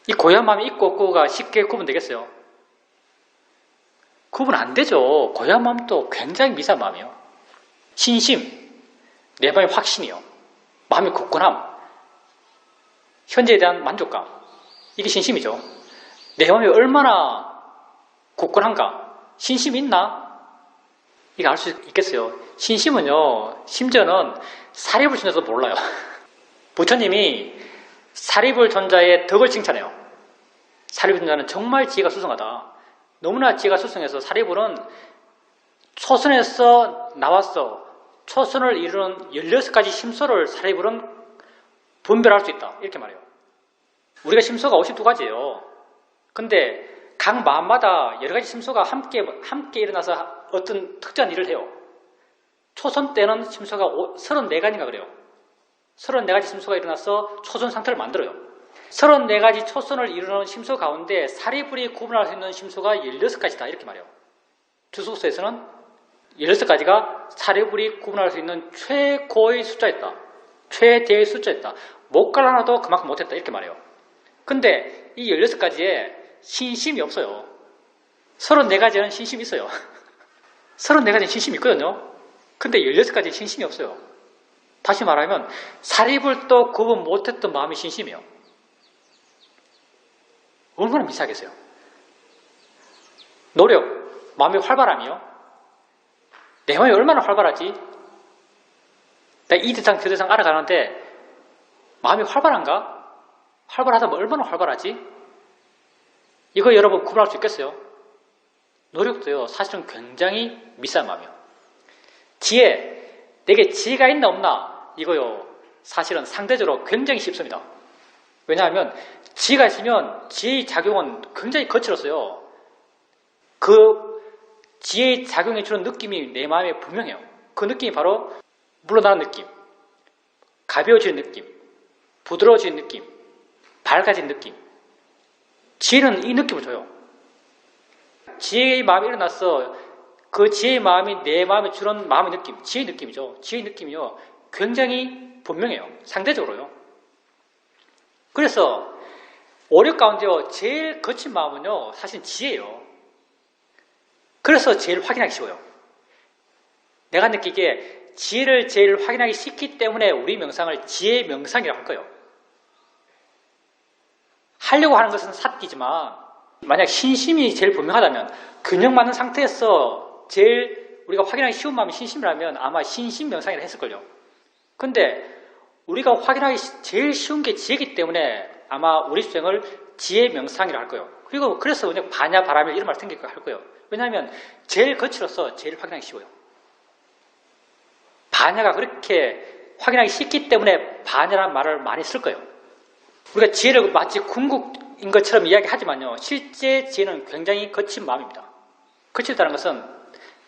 [SPEAKER 1] 이 고요한 마음이 있고 없고가 쉽게 구분되겠어요? 구분 안 되죠. 고요한 마음도 굉장히 미세한 마음이에요. 신심, 내 마음의 확신이요. 마음의 굳건함, 현재에 대한 만족감, 이게 신심이죠. 내 마음이 얼마나 굳건한가? 신심이 있나? 이거 알 수 있겠어요. 신심은요, 심지어는 사리불 존자도 몰라요. 부처님이 사리불 존자의 덕을 칭찬해요. 사리불 존자는 정말 지혜가 수승하다. 너무나 지혜가 수승해서 사리불은 초선에서 나왔어. 초선을 이루는 16가지 심소를 사리불은 분별할 수 있다. 이렇게 말해요. 우리가 심소가 52가지예요. 근데 각 마음마다 여러 가지 심소가 함께 일어나서 어떤 특정한 일을 해요. 초선 때는 심소가 34가지인가 그래요. 34가지 심소가 일어나서 초선 상태를 만들어요. 34가지 초선을 이루는 심소 가운데 사리불이 구분할 수 있는 심소가 16가지다. 이렇게 말해요. 주소서에서는 16가지가 사리불이 구분할 수 있는 최고의 숫자였다. 최대의 숫자였다. 못 갈라놔도 그만큼 못했다. 이렇게 말해요. 근데 이 16가지에 신심이 없어요. 34가지는 신심이 있어요. 34가지는 신심이 있거든요. 근데 16가지는 신심이 없어요. 다시 말하면 사리불도 구분 못했던 마음이 신심이에요. 얼마나 미세하겠어요. 노력, 마음의 활발함이요. 내 마음이 얼마나 활발하지? 내가 이 대상 저 대상 알아가는데 마음이 활발한가? 활발하다면 얼마나 활발하지? 이거 여러분 구분할 수 있겠어요? 노력도요, 사실은 굉장히 미세한 마음이에요. 지혜, 내게 지혜가 있나 없나? 이거요, 사실은 상대적으로 굉장히 쉽습니다. 왜냐하면 지혜가 있으면 지혜의 작용은 굉장히 거칠었어요. 그 지혜의 작용이 주는 느낌이 내 마음에 분명해요. 그 느낌이 바로 물러나는 느낌, 가벼워지는 느낌, 부드러워지는 느낌, 밝아진 느낌. 지혜는 이 느낌을 줘요. 지혜의 마음이 일어났어. 그 지혜의 마음이 내 마음에 주는 마음의 느낌, 지혜의 느낌이죠. 지혜의 느낌이요, 굉장히 분명해요. 상대적으로요. 그래서 오력 가운데요, 제일 거친 마음은요, 사실 지혜예요. 그래서 제일 확인하기 쉬워요. 내가 느끼기에 지혜를 제일 확인하기 쉽기 때문에 우리 명상을 지혜 명상이라고 할 거예요. 하려고 하는 것은 삿기지만 만약 신심이 제일 분명하다면, 균형 맞는 상태에서 제일 우리가 확인하기 쉬운 마음이 신심이라면 아마 신심 명상이라 했을걸요. 근데 우리가 확인하기 제일 쉬운 게 지혜이기 때문에 아마 우리 수행을 지혜 명상이라 할 거예요. 그리고 그래서 그냥 반야 바라밀 이런 말 생길 할 거예요. 왜냐하면 제일 거칠어서 제일 확인하기 쉬워요. 반야가 그렇게 확인하기 쉽기 때문에 반야라는 말을 많이 쓸 거예요. 우리가 지혜를 마치 궁극인 것처럼 이야기하지만요, 실제 지혜는 굉장히 거친 마음입니다. 거칠다는 것은,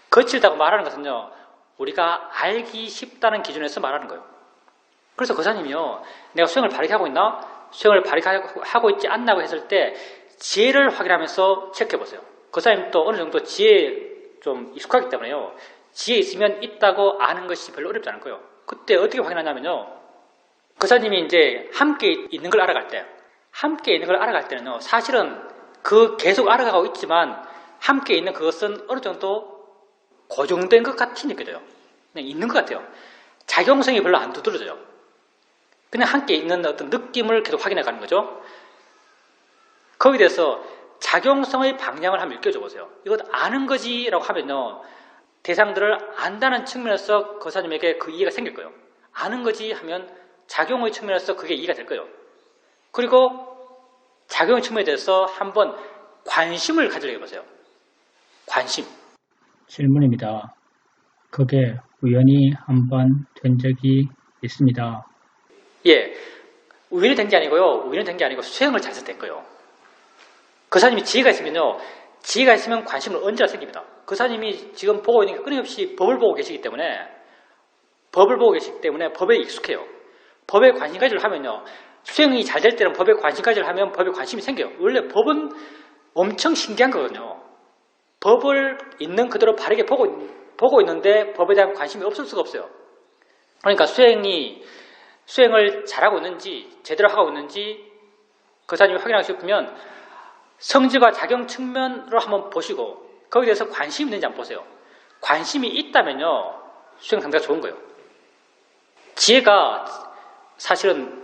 [SPEAKER 1] 거칠다고 말하는 것은요, 우리가 알기 쉽다는 기준에서 말하는 거예요. 그래서 거사님이요, 내가 수행을 바르게 하고 있나? 수행을 바르게 하고 있지 않나고 했을 때 지혜를 확인하면서 체크해보세요. 거사님도 어느 정도 지혜에 좀 익숙하기 때문에요, 지혜 있으면 있다고 아는 것이 별로 어렵지 않을 거예요. 그때 어떻게 확인하냐면요, 거사님이 이제 함께 있는 걸 알아갈 때는요, 사실은 그 계속 알아가고 있지만 함께 있는 그것은 어느 정도 고정된 것 같이 느껴져요. 그냥 있는 것 같아요. 작용성이 별로 안 두드러져요. 그냥 함께 있는 어떤 느낌을 계속 확인해 가는 거죠. 거기에 대해서 작용성의 방향을 한번 느껴줘 보세요. 이것 아는 거지라고 하면요, 대상들을 안다는 측면에서 거사님에게 그 이해가 생길 거예요. 아는 거지 하면 작용의 측면에서 그게 이해가 될 거예요. 그리고 작용의 측면에 대해서 한번 관심을 가지려고 해보세요. 관심.
[SPEAKER 2] 질문입니다. 그게 우연히 한번 된 적이 있습니다.
[SPEAKER 1] 예, 우연히 된 게 아니고요. 우연히 된 게 아니고 수행을 잘해서 된 거예요. 거사님이 지혜가 있으면요, 지혜가 있으면 관심은 언제나 생깁니다. 그 사님이 지금 보고 있는 게 끊임없이 법을 보고 계시기 때문에 법에 익숙해요. 법에 관심 가지를 하면요. 수행이 잘 될 때는 법에 관심 가지를 하면 법에 관심이 생겨요. 원래 법은 엄청 신기한 거거든요. 법을 있는 그대로 바르게 보고 있는데 법에 대한 관심이 없을 수가 없어요. 그러니까 수행을 잘하고 있는지 제대로 하고 있는지 그 사님이 확인하고 싶으면 성질과 작용 측면으로 한번 보시고 거기에 대해서 관심이 있는지 한번 보세요. 관심이 있다면요. 수행 상태가 좋은 거예요. 지혜가 사실은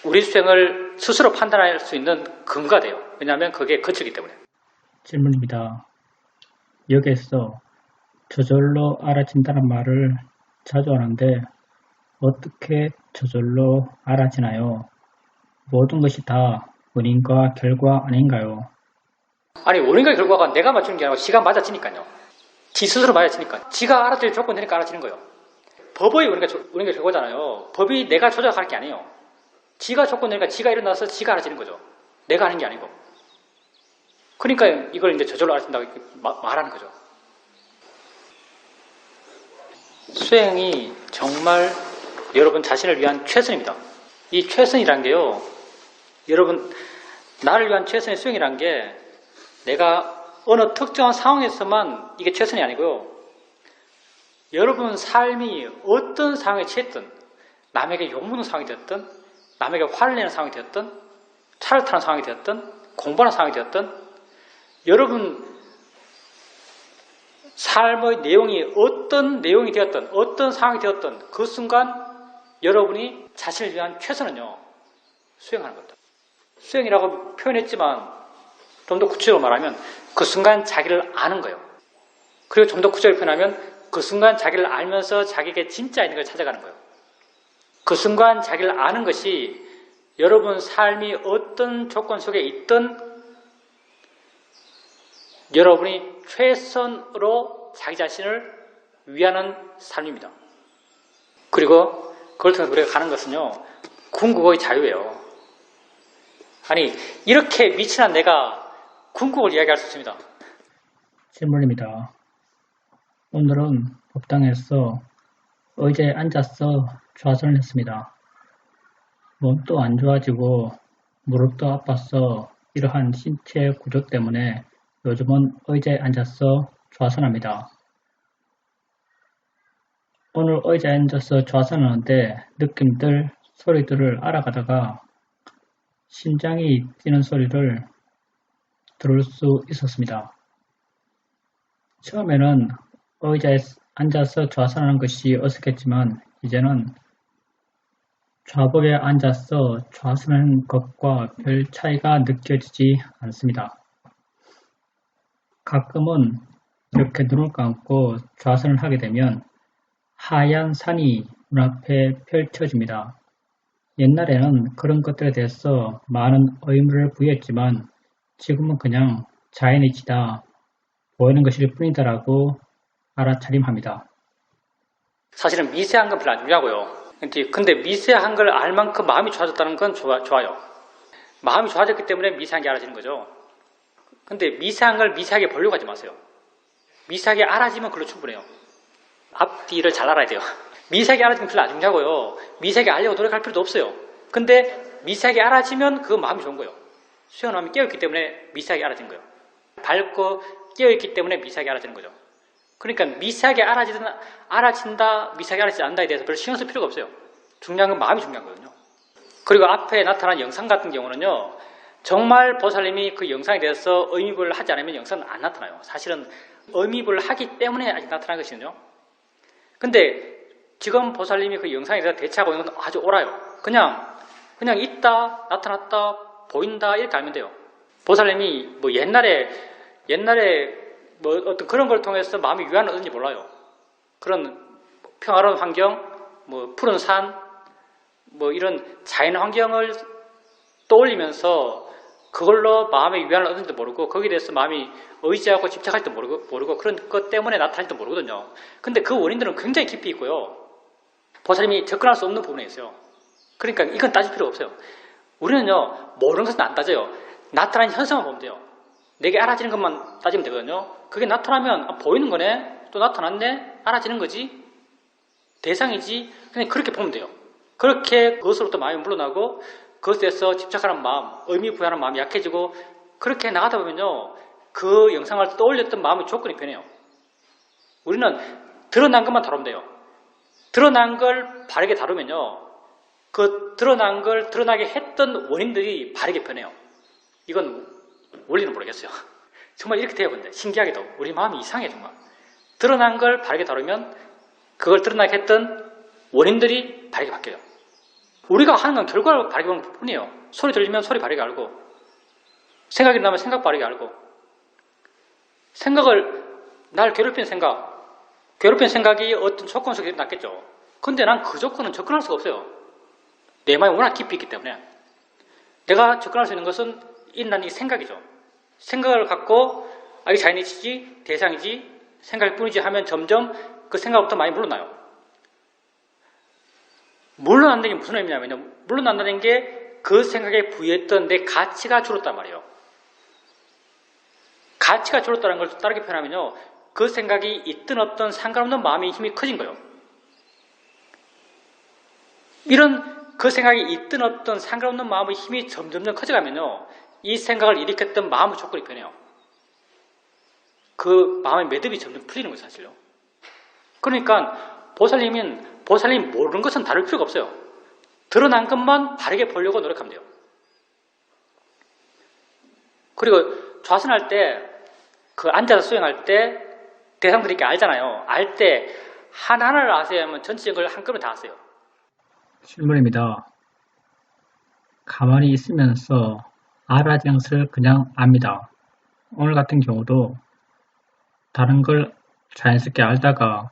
[SPEAKER 1] 우리 수행을 스스로 판단할 수 있는 근거가 돼요. 왜냐하면 그게 거칠기 때문에.
[SPEAKER 2] 질문입니다. 여기에서 저절로 알아진다는 말을 자주 하는데 어떻게 저절로 알아지나요? 모든 것이 다 원인과 결과 아닌가요?
[SPEAKER 1] 아니 원인과 결과가 내가 맞추는 게 아니고 지가 맞아지니까요. 지 스스로 맞아지니까. 지가 알아질 조건 되니까 알아지는 거예요. 법의 원인과 결과잖아요. 법이 내가 조작할 게 아니에요. 지가 조건 되니까 지가 일어나서 지가 알아지는 거죠. 내가 하는 게 아니고. 그러니까 이걸 이제 저절로 알아진다고 말하는 거죠. 수행이 정말 여러분 자신을 위한 최선입니다. 이 최선이란 게요. 여러분 나를 위한 최선의 수행이란 게 내가 어느 특정한 상황에서만 이게 최선이 아니고요. 여러분 삶이 어떤 상황에 처했든 남에게 욕먹는 상황이 되었든 남에게 화를 내는 상황이 되었든 차를 타는 상황이 되었든 공부하는 상황이 되었든 여러분 삶의 내용이 어떤 내용이 되었든 어떤 상황이 되었든 그 순간 여러분이 자신을 위한 최선은요. 수행하는 겁니다. 수행이라고 표현했지만 좀 더 구체적으로 말하면 그 순간 자기를 아는 거예요. 그리고 좀 더 구체적으로 표현하면 그 순간 자기를 알면서 자기에게 진짜 있는 걸 찾아가는 거예요. 그 순간 자기를 아는 것이 여러분 삶이 어떤 조건 속에 있든 여러분이 최선으로 자기 자신을 위하는 삶입니다. 그리고 그걸 통해서 우리가 가는 것은요. 궁극의 자유예요. 아니 이렇게 미친한 내가 궁극을 이야기할 수 있습니다.
[SPEAKER 2] 질문입니다. 오늘은 법당에서 의자에 앉아서 좌선을 했습니다. 몸도 안 좋아지고 무릎도 아파서 이러한 신체 구조 때문에 요즘은 의자에 앉아서 좌선합니다. 오늘 의자에 앉아서 좌선하는데 느낌들, 소리들을 알아가다가 심장이 뛰는 소리를 들을 수 있었습니다. 처음에는 의자에 앉아서 좌선하는 것이 어색했지만 이제는 좌복에 앉아서 좌선하는 것과 별 차이가 느껴지지 않습니다. 가끔은 이렇게 눈을 감고 좌선을 하게 되면 하얀 산이 눈앞에 펼쳐집니다. 옛날에는 그런 것들에 대해서 많은 의미를 부여했지만 지금은 그냥 자연이치다 보이는 것일 뿐이다라고 알아차림합니다.
[SPEAKER 1] 사실은 미세한 건 별로 안 중요하고요. 근데 미세한 걸 알 만큼 마음이 좋아졌다는 건 좋아요. 마음이 좋아졌기 때문에 미세한 게 알아지는 거죠. 근데 미세한 걸 미세하게 보려고 하지 마세요. 미세하게 알아지면 그걸로 충분해요. 앞뒤를 잘 알아야 돼요. 미세하게 알아지면 별로 안 중요하고요. 미세하게 알려고 노력할 필요도 없어요. 근데 미세하게 알아지면 그 마음이 좋은 거예요. 수행을 하면 깨어있기 때문에 미세하게 알아지는 거예요. 밝고 깨어있기 때문에 미세하게 알아지는 거죠. 그러니까 미세하게 알아진다, 미세하게 알아지지 않는다에 대해서 별로 신경 쓸 필요가 없어요. 중요한 건 마음이 중요한 거거든요. 그리고 앞에 나타난 영상 같은 경우는요. 정말 보살님이 그 영상에 대해서 의미부를 하지 않으면 영상은 안 나타나요. 사실은 의미부를 하기 때문에 아직 나타난 것이거든요. 근데 지금 보살님이 그 영상에 대해서 대처하고 있는 건 아주 옳아요. 그냥 있다, 나타났다, 보인다 이렇게 알면 돼요. 보살님이 뭐 옛날에 뭐 어떤 그런 걸 통해서 마음이 위안을 얻는지 몰라요. 그런 평화로운 환경, 뭐 푸른 산, 뭐 이런 자연 환경을 떠올리면서 그걸로 마음의 위안을 얻는지도 모르고 거기에 대해서 마음이 의지하고 집착할지도 모르고 그런 것 때문에 나타날지도 모르거든요. 근데 그 원인들은 굉장히 깊이 있고요. 보살님이 접근할 수 없는 부분에 있어요. 그러니까 이건 따질 필요가 없어요. 우리는요 모르는 것은 안 따져요. 나타나는 현상만 보면 돼요. 내게 알아지는 것만 따지면 되거든요. 그게 나타나면 보이는 거네, 또 나타났네, 알아지는 거지, 대상이지, 그냥 그렇게 보면 돼요. 그렇게 그것으로부터 마음이 물러나고 그것에서 집착하는 마음, 의미 부여하는 마음이 약해지고 그렇게 나가다 보면요, 그 영상을 떠올렸던 마음의 조건이 변해요. 우리는 드러난 것만 다루면 돼요. 드러난 걸 바르게 다루면요, 그 드러난 걸 드러나게 했던 원인들이 바르게 변해요. 이건 원리는 모르겠어요. 정말 이렇게 돼요. 근데 신기하게도 우리 마음이 이상해. 정말 드러난 걸 바르게 다루면 그걸 드러나게 했던 원인들이 바르게 바뀌어요. 우리가 하는 건 결과를 바르게 보는 뿐이에요. 소리 들리면 소리 바르게 알고, 생각이 나면 생각 바르게 알고, 생각을, 날 괴롭히는 생각이 어떤 조건 속에 났겠죠. 근데 난 그 조건은 접근할 수가 없어요. 내 마음이 워낙 깊이 있기 때문에. 내가 접근할 수 있는 것은 이 생각이죠. 생각을 갖고 이게 자연이지, 대상이지, 생각일 뿐이지 하면 점점 그 생각부터 많이 물러나요. 물러난다는 게 무슨 의미냐면요, 물러난다는 게 그 생각에 부여했던 내 가치가 줄었단 말이에요. 가치가 줄었다는 걸 다르게 표현하면요, 그 생각이 있든 없든 상관없는 마음의 힘이 커진 거예요. 이런 그 생각이 있든 없든 상관없는 마음의 힘이 점점 커져가면요, 이 생각을 일으켰던 마음의 조건이 변해요. 그 마음의 매듭이 점점 풀리는 거예요, 사실요. 그러니까 보살님이 모르는 것은 다룰 필요가 없어요. 드러난 것만 바르게 보려고 노력하면 돼요. 그리고 좌선할 때, 그 앉아서 수행할 때 대상들이 이렇게 알잖아요. 알 때 하나하나를 아세요? 하면 전체적인 걸 한꺼번에 다 아세요?
[SPEAKER 2] 질문입니다. 가만히 있으면서 알아지는 것을 그냥 압니다. 오늘 같은 경우도 다른 걸 자연스럽게 알다가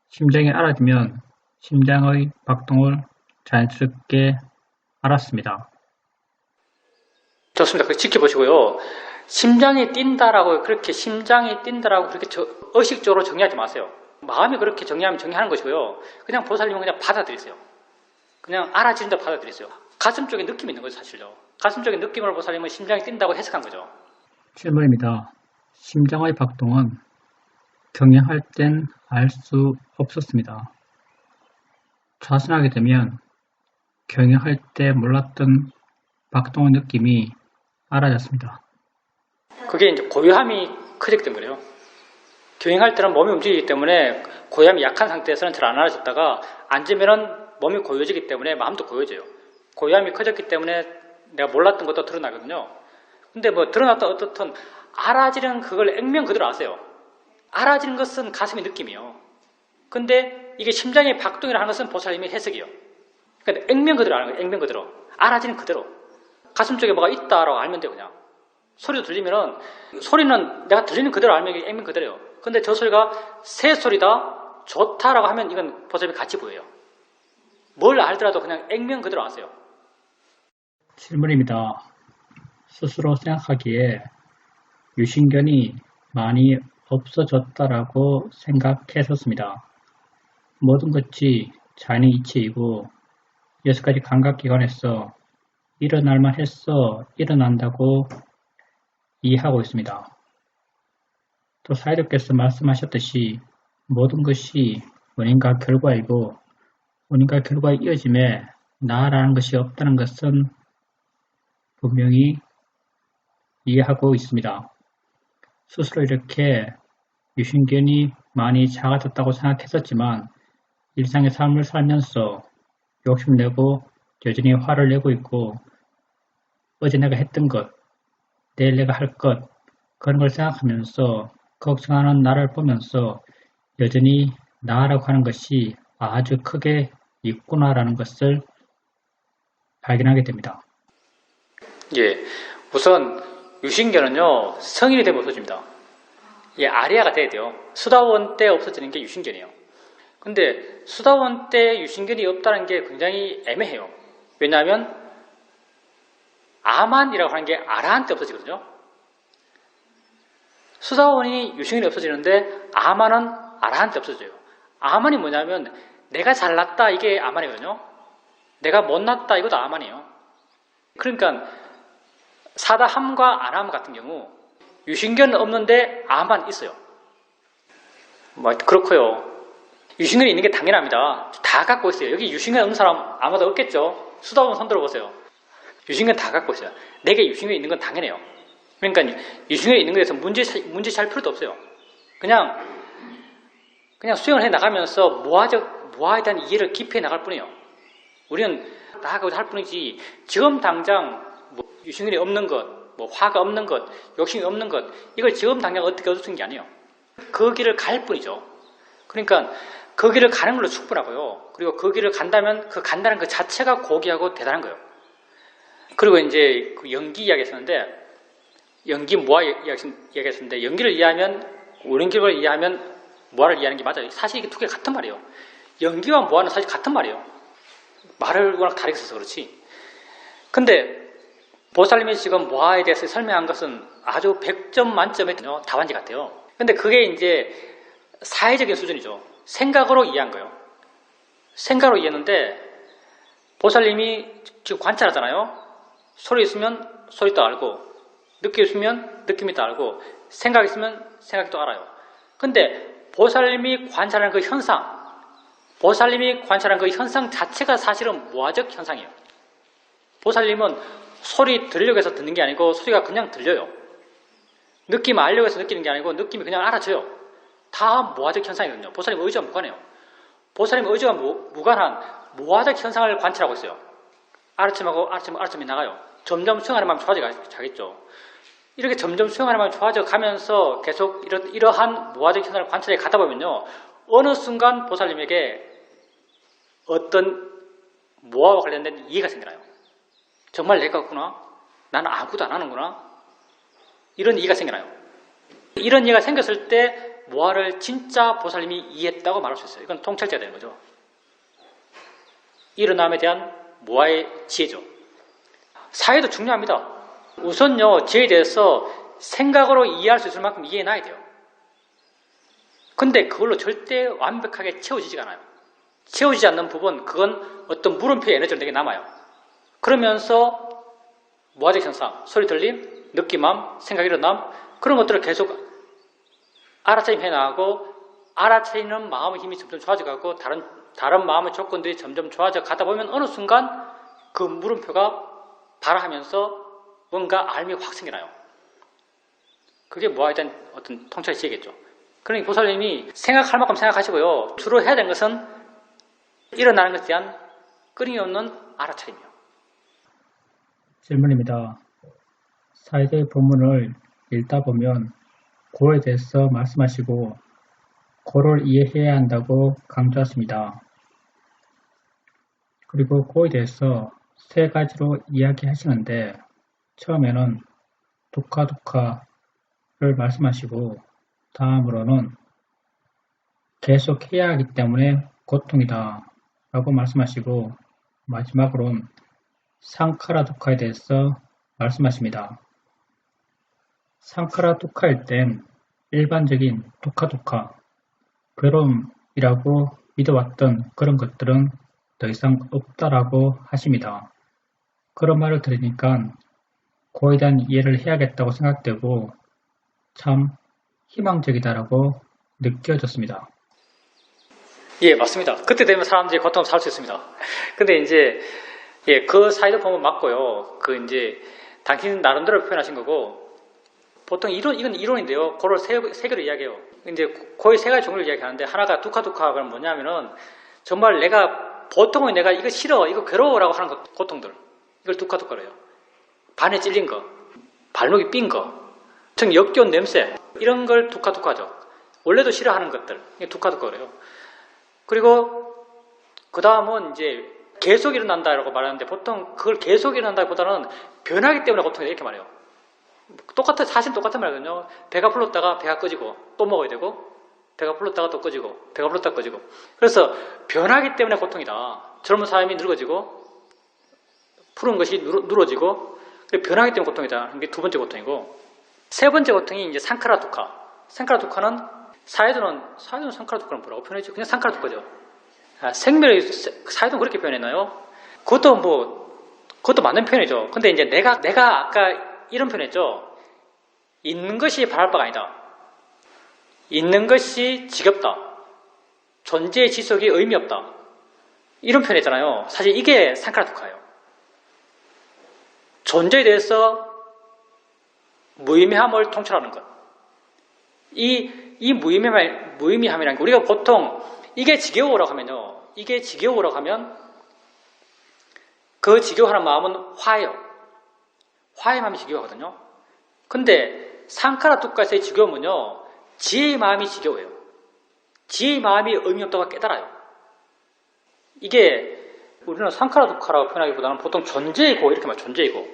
[SPEAKER 2] 심장이 알아지면 심장의 박동을 자연스럽게 알았습니다.
[SPEAKER 1] 좋습니다. 그거 지켜보시고요. 심장이 뛴다라고 그렇게 의식적으로 정리하지 마세요. 마음이 그렇게 정리하면 정리하는 것이고요. 그냥 보살님은 그냥 받아들이세요. 그냥 알아지는다 받아들이세요. 가슴 쪽에 느낌이 있는 거죠, 사실요. 가슴 쪽에 느낌을 보살님은 심장이 뛴다고 해석한 거죠.
[SPEAKER 2] 질문입니다. 심장의 박동은 경영할 땐 알 수 없었습니다. 좌선하게 되면 경영할 때 몰랐던 박동의 느낌이 알아졌습니다.
[SPEAKER 1] 그게 이제 고요함이 커졌기 때문에요. 경영할 때는 몸이 움직이기 때문에 고요함이 약한 상태에서는 잘 안 알아졌다가 앉으면은 몸이 고요해지기 때문에 마음도 고요해져요. 고요함이 커졌기 때문에 내가 몰랐던 것도 드러나거든요. 근데 뭐 드러났다 어떻든 알아지는 그걸 액면 그대로 아세요. 알아지는 것은 가슴의 느낌이요. 근데 이게 심장의 박동이라는 하는 것은 보살님의 해석이요. 그러니까 액면 그대로 아는 거예요. 액면 그대로. 알아지는 그대로. 가슴 쪽에 뭐가 있다라고 알면 돼요. 그냥. 소리도 들리면은, 소리는 내가 들리는 그대로 알면 이게 액면 그대로예요. 근데 저 소리가 새 소리다, 좋다라고 하면 이건 보살님이 같이 보여요. 뭘 알더라도 그냥 액면 그대로 아세요.
[SPEAKER 2] 질문입니다. 스스로 생각하기에 유신견이 많이 없어졌다라고 생각했었습니다. 모든 것이 자연의 이치이고 6가지 감각기관에서 일어날만 해서 일어난다고 이해하고 있습니다. 또 사이드께서 말씀하셨듯이 모든 것이 원인과 결과이고 원인과 결과의 이어짐에 나라는 것이 없다는 것은 분명히 이해하고 있습니다. 스스로 이렇게 유신견이 많이 작아졌다고 생각했었지만 일상의 삶을 살면서 욕심내고 여전히 화를 내고 있고 어제 내가 했던 것, 내일 내가 할 것, 그런 걸 생각하면서 걱정하는 나를 보면서 여전히 나라고 하는 것이 아주 크게 있구나라는 것을 발견하게 됩니다.
[SPEAKER 1] 예, 우선 유신견은요, 성인이 되면 없어집니다. 예, 아리아가 돼야 돼요. 수다원 때 없어지는 게 유신견이에요. 근데 수다원 때 유신견이 없다는 게 굉장히 애매해요. 왜냐하면 아만이라고 하는 게 아라한 때 없어지거든요. 수다원이 유신견이 없어지는데 아만은 아라한 때 없어져요. 아만이 뭐냐면 내가 잘났다 이게 아만이거든요. 내가 못났다 이것도 아만이에요. 그러니까 사다함과 안함 같은 경우 유신견은 없는데 암만 있어요. 뭐 그렇고요. 유신견이 있는 게 당연합니다. 다 갖고 있어요. 여기 유신견 없는 사람 아무도 없겠죠. 수다 한번 손 들어보세요. 유신견 다 갖고 있어요. 내게 유신견이 있는 건 당연해요. 그러니까 유신견이 있는 것에서 문제 잘 필요도 없어요. 그냥 수행을 해 나가면서 무아에 대한 이해를 깊이 해 나갈 뿐이에요. 우리는 나아가고자 할 뿐이지 지금 당장 뭐 유신견이 없는 것, 뭐 화가 없는 것, 욕심이 없는 것 이걸 지금 당장 어떻게 얻을 수 있는 게 아니에요. 그 길을 갈 뿐이죠. 그러니까 그 길을 가는 걸로 충분하고요. 그리고 그 길을 간다면 그 간다는 그 자체가 고귀하고 대단한 거예요. 그리고 이제 그 연기 이야기했었는데 연기 무아 이야기했었는데 연기를 이해하면 원인기를 이해하면 무아를 이해하는 게 맞아요. 사실 이게 두 개가 같은 말이에요. 연기와 무아는 사실 같은 말이에요. 말을 워낙 다르게 써서 그렇지. 근데 보살님이 지금 무아에 대해서 설명한 것은 아주 100점 만점의 답안지 같아요. 근데 그게 이제 사회적인 수준이죠. 생각으로 이해한 거예요. 생각으로 이해했는데 보살님이 지금 관찰하잖아요. 소리 있으면 소리도 알고 느낌 있으면 느낌이 또 알고 생각 있으면 생각이 또 알아요. 근데 보살님이 관찰하는 그 현상 자체가 사실은 무아적 현상이에요. 보살님은 소리 들으려고 해서 듣는 게 아니고 소리가 그냥 들려요. 느낌 알려고 해서 느끼는 게 아니고 느낌이 그냥 알아져요. 다 무아적 현상이거든요. 보살님 의지와 무관해요. 보살님 의지와 무관한 무아적 현상을 관찰하고 있어요. 아르침하고 아르침이 나가요. 점점 수행하는 마음이 좋아져 가겠죠. 이렇게 점점 수행하는 마음이 좋아져 가면서 계속 이러한 무아적 현상을 관찰해 가다 보면요. 어느 순간 보살님에게 어떤 무아와 관련된 이해가 생겨나요. 정말 내가 없구나. 나는 아무것도 안 하는구나. 이런 이해가 생겨나요. 이런 이해가 생겼을 때 무아를 진짜 보살님이 이해했다고 말할 수 있어요. 이건 통찰자가 되는 거죠. 일어남에 대한 무아의 지혜죠. 사회도 중요합니다. 우선요, 지혜에 대해서 생각으로 이해할 수 있을 만큼 이해해놔야 돼요. 근데 그걸로 절대 완벽하게 채워지지가 않아요. 채워지지 않는 부분, 그건 어떤 물음표의 에너지로 내게 남아요. 그러면서 무아적 현상, 소리 들림, 느낌함, 생각 일어남, 그런 것들을 계속 알아차림 해나가고 알아차리는 마음의 힘이 점점 좋아져가고 다른 마음의 조건들이 점점 좋아져 가다 보면 어느 순간 그 물음표가 발화하면서 뭔가 알미 확 생겨나요. 그게 무아에 대한 어떤 통찰의 지혜겠죠. 그러니 보살님이 생각할 만큼 생각하시고요. 주로 해야 되는 것은 일어나는 것에 대한 끊임없는 알아차림이요.
[SPEAKER 2] 질문입니다. 사이드의 본문을 읽다 보면 고에 대해서 말씀하시고 고를 이해해야 한다고 강조하십니다. 그리고 고에 대해서 세 가지로 이야기하시는데 처음에는 두카를 말씀하시고 다음으로는 계속 해야 하기 때문에 고통이다 라고 말씀하시고 마지막으로는 상카라 두카에 대해서 말씀하십니다. 상카라 두카일 땐 일반적인 두카, 괴로움이라고 믿어왔던 그런 것들은 더 이상 없다라고 하십니다. 그런 말을 들으니까 고에 대한 이해를 해야겠다고 생각되고 참 희망적이다라고 느껴졌습니다.
[SPEAKER 1] 예, 맞습니다. 그때 되면 사람들이 고통을 살 수 있습니다. 근데 이제 그 사이드 보면 맞고요. 이제 당신 나름대로 표현하신 거고 보통 이건 이론인데요. 그걸 세 개로 이야기해요. 이제 거의 세 가지 종류를 이야기하는데 하나가 두카가 뭐냐면은 정말 보통은 내가 이거 싫어, 이거 괴로워라고 하는 고통들 이걸 두카를 해요. 반에 찔린 거, 발목이 삔 거, 좀 역겨운 냄새 이런 걸 두카죠. 원래도 싫어하는 것들 이게 두카를 해요. 그리고 그 다음은 이제 계속 일어난다라고 말하는데 보통 그걸 계속 일어난다기보다는 변하기 때문에 고통이다 이렇게 말해요. 사실 똑같은 말이거든요. 배가 불렀다가 배가 꺼지고 또 먹어야 되고 배가 불렀다가 또 꺼지고 배가 불렀다가 꺼지고 그래서 변하기 때문에 고통이다. 젊은 사람이 늙어지고 푸른 것이 누러지고 변하기 때문에 고통이다. 이게 두 번째 고통이고 세 번째 고통이 이제 상카라 두카는 사이드는 상카라 두카는 뭐라고 표현했죠? 그냥 상카라 두카죠. 생멸의 사이드는 그렇게 표현했나요? 그것도 맞는 표현이죠. 근데 이제 내가 아까 이런 표현했죠. 있는 것이 바랄 바가 아니다. 있는 것이 지겹다. 존재의 지속이 의미 없다. 이런 표현이잖아요. 사실 이게 상카라 두카예요. 존재에 대해서 무의미함을 통찰하는 것. 이 무의미함이라는 게 우리가 보통 이게 지겨워라고 하면요. 이게 지겨워라고 하면 그 지겨워하는 마음은 화예요. 화의 마음이 지겨워하거든요. 근데 상카라 두카에서의 지겨움은요. 지혜의 마음이 지겨워요. 지혜의 마음이 의미 없다고 깨달아요. 이게 우리는 상카라 두카라고 표현하기보다는 보통 존재의 고 이렇게 말해요. 존재의 고.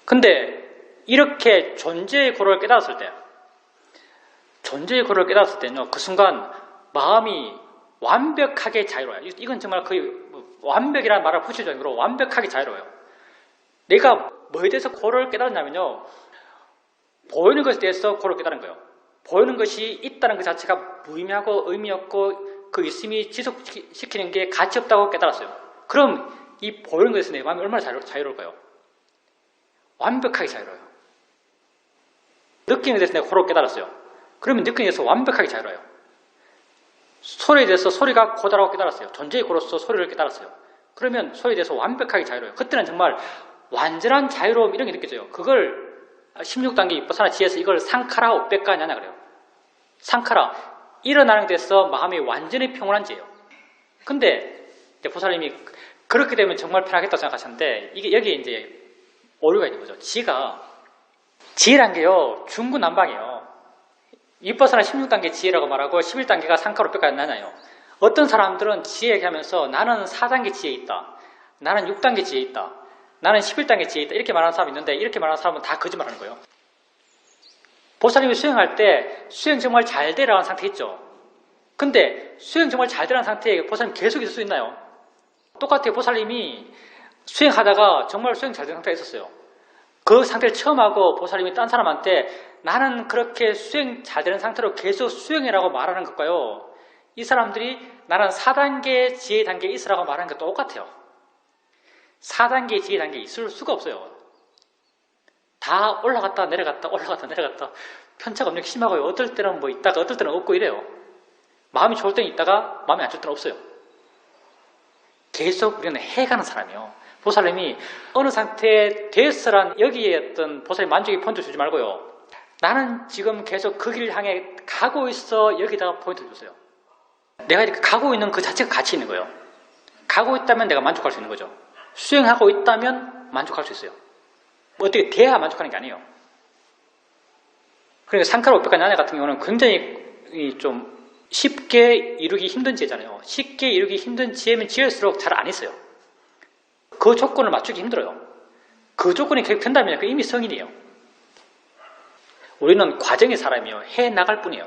[SPEAKER 1] 근데 이렇게 존재의 고를 깨달았을 때 존재의 고를 깨달았을 때는요. 그 순간 마음이 완벽하게 자유로워요. 이건 정말 거의 완벽이라는 말을 붙일 정도로 완벽하게 자유로워요. 내가 뭐에 대해서 고를 깨달았냐면요. 보이는 것에 대해서 고를 깨달은 거예요. 보이는 것이 있다는 것 자체가 무의미하고 의미 없고 그 있음이 지속시키는 게 가치 없다고 깨달았어요. 그럼 이 보이는 것에서 내 마음이 얼마나 자유로울까요? 완벽하게 자유로워요. 느낌에 대해서 내가 고를 깨달았어요. 그러면 느낌에 대해서 완벽하게 자유로워요. 소리에 대해서 소리가 고다라고 깨달았어요. 존재의 고로서 소리를 깨달았어요. 그러면 소리에 대해서 완벽하게 자유로워요. 그때는 정말 완전한 자유로움 이런 게 느껴져요. 그걸 16단계 이빠사나 지혜에서 이걸 상카라 우백가냐냐 그래요. 상카라, 일어나는 데서 마음이 완전히 평온한 지예요. 근데 이제 보살님이 그렇게 되면 정말 편하겠다고 생각하셨는데 이게 여기에 이제 오류가 있는 거죠. 지혜란 게요 중구난방이에요. 이빠사나 16단계 지혜라고 말하고 11단계가 상카라 우백가냐냐요. 어떤 사람들은 지혜 얘기하면서 나는 4단계 지혜에 있다. 나는 6단계 지혜에 있다. 나는 11단계 지혜에 있다. 이렇게 말하는 사람이 있는데 이렇게 말하는 사람은 다 거짓말하는 거예요. 보살님이 수행할 때 수행 정말 잘 되라는 상태 있죠. 근데 수행 정말 잘 되라는 상태에 보살님 계속 있을 수 있나요? 똑같아요. 보살님이 수행하다가 정말 수행 잘 되는 상태가 있었어요. 그 상태를 처음 하고 보살님이 딴 사람한테 나는 그렇게 수행 잘 되는 상태로 계속 수행해라고 말하는 것과요. 이 사람들이 나는 4단계 지혜 단계에 있으라고 말하는 게 똑같아요. 4단계 지혜 단계에 있을 수가 없어요. 다 올라갔다 내려갔다 올라갔다 내려갔다 편차가 엄청 심하고요. 어떨 때는 뭐 있다가 어떨 때는 없고 이래요. 마음이 좋을 때는 있다가 마음이 안 좋을 때는 없어요. 계속 우리는 해가는 사람이에요. 보살님이 어느 상태에 됐으란 여기에 어떤 보살님 만족의 포인트 주지 말고요. 나는 지금 계속 그 길을 향해 가고 있어 여기다가 포인트를 주세요. 내가 이렇게 가고 있는 그 자체가 가치 있는 거예요. 가고 있다면 내가 만족할 수 있는 거죠. 수행하고 있다면 만족할 수 있어요. 뭐 어떻게 돼야 만족하는 게 아니에요. 그러니까 상카라 우백가냐냐 같은 경우는 굉장히 좀 쉽게 이루기 힘든 지혜잖아요. 쉽게 이루기 힘든 지혜면 지혜일수록 잘 안 있어요. 그 조건을 맞추기 힘들어요. 그 조건이 계속 된다면 그 이미 성인이에요. 우리는 과정의 사람이에요. 해 나갈 뿐이에요.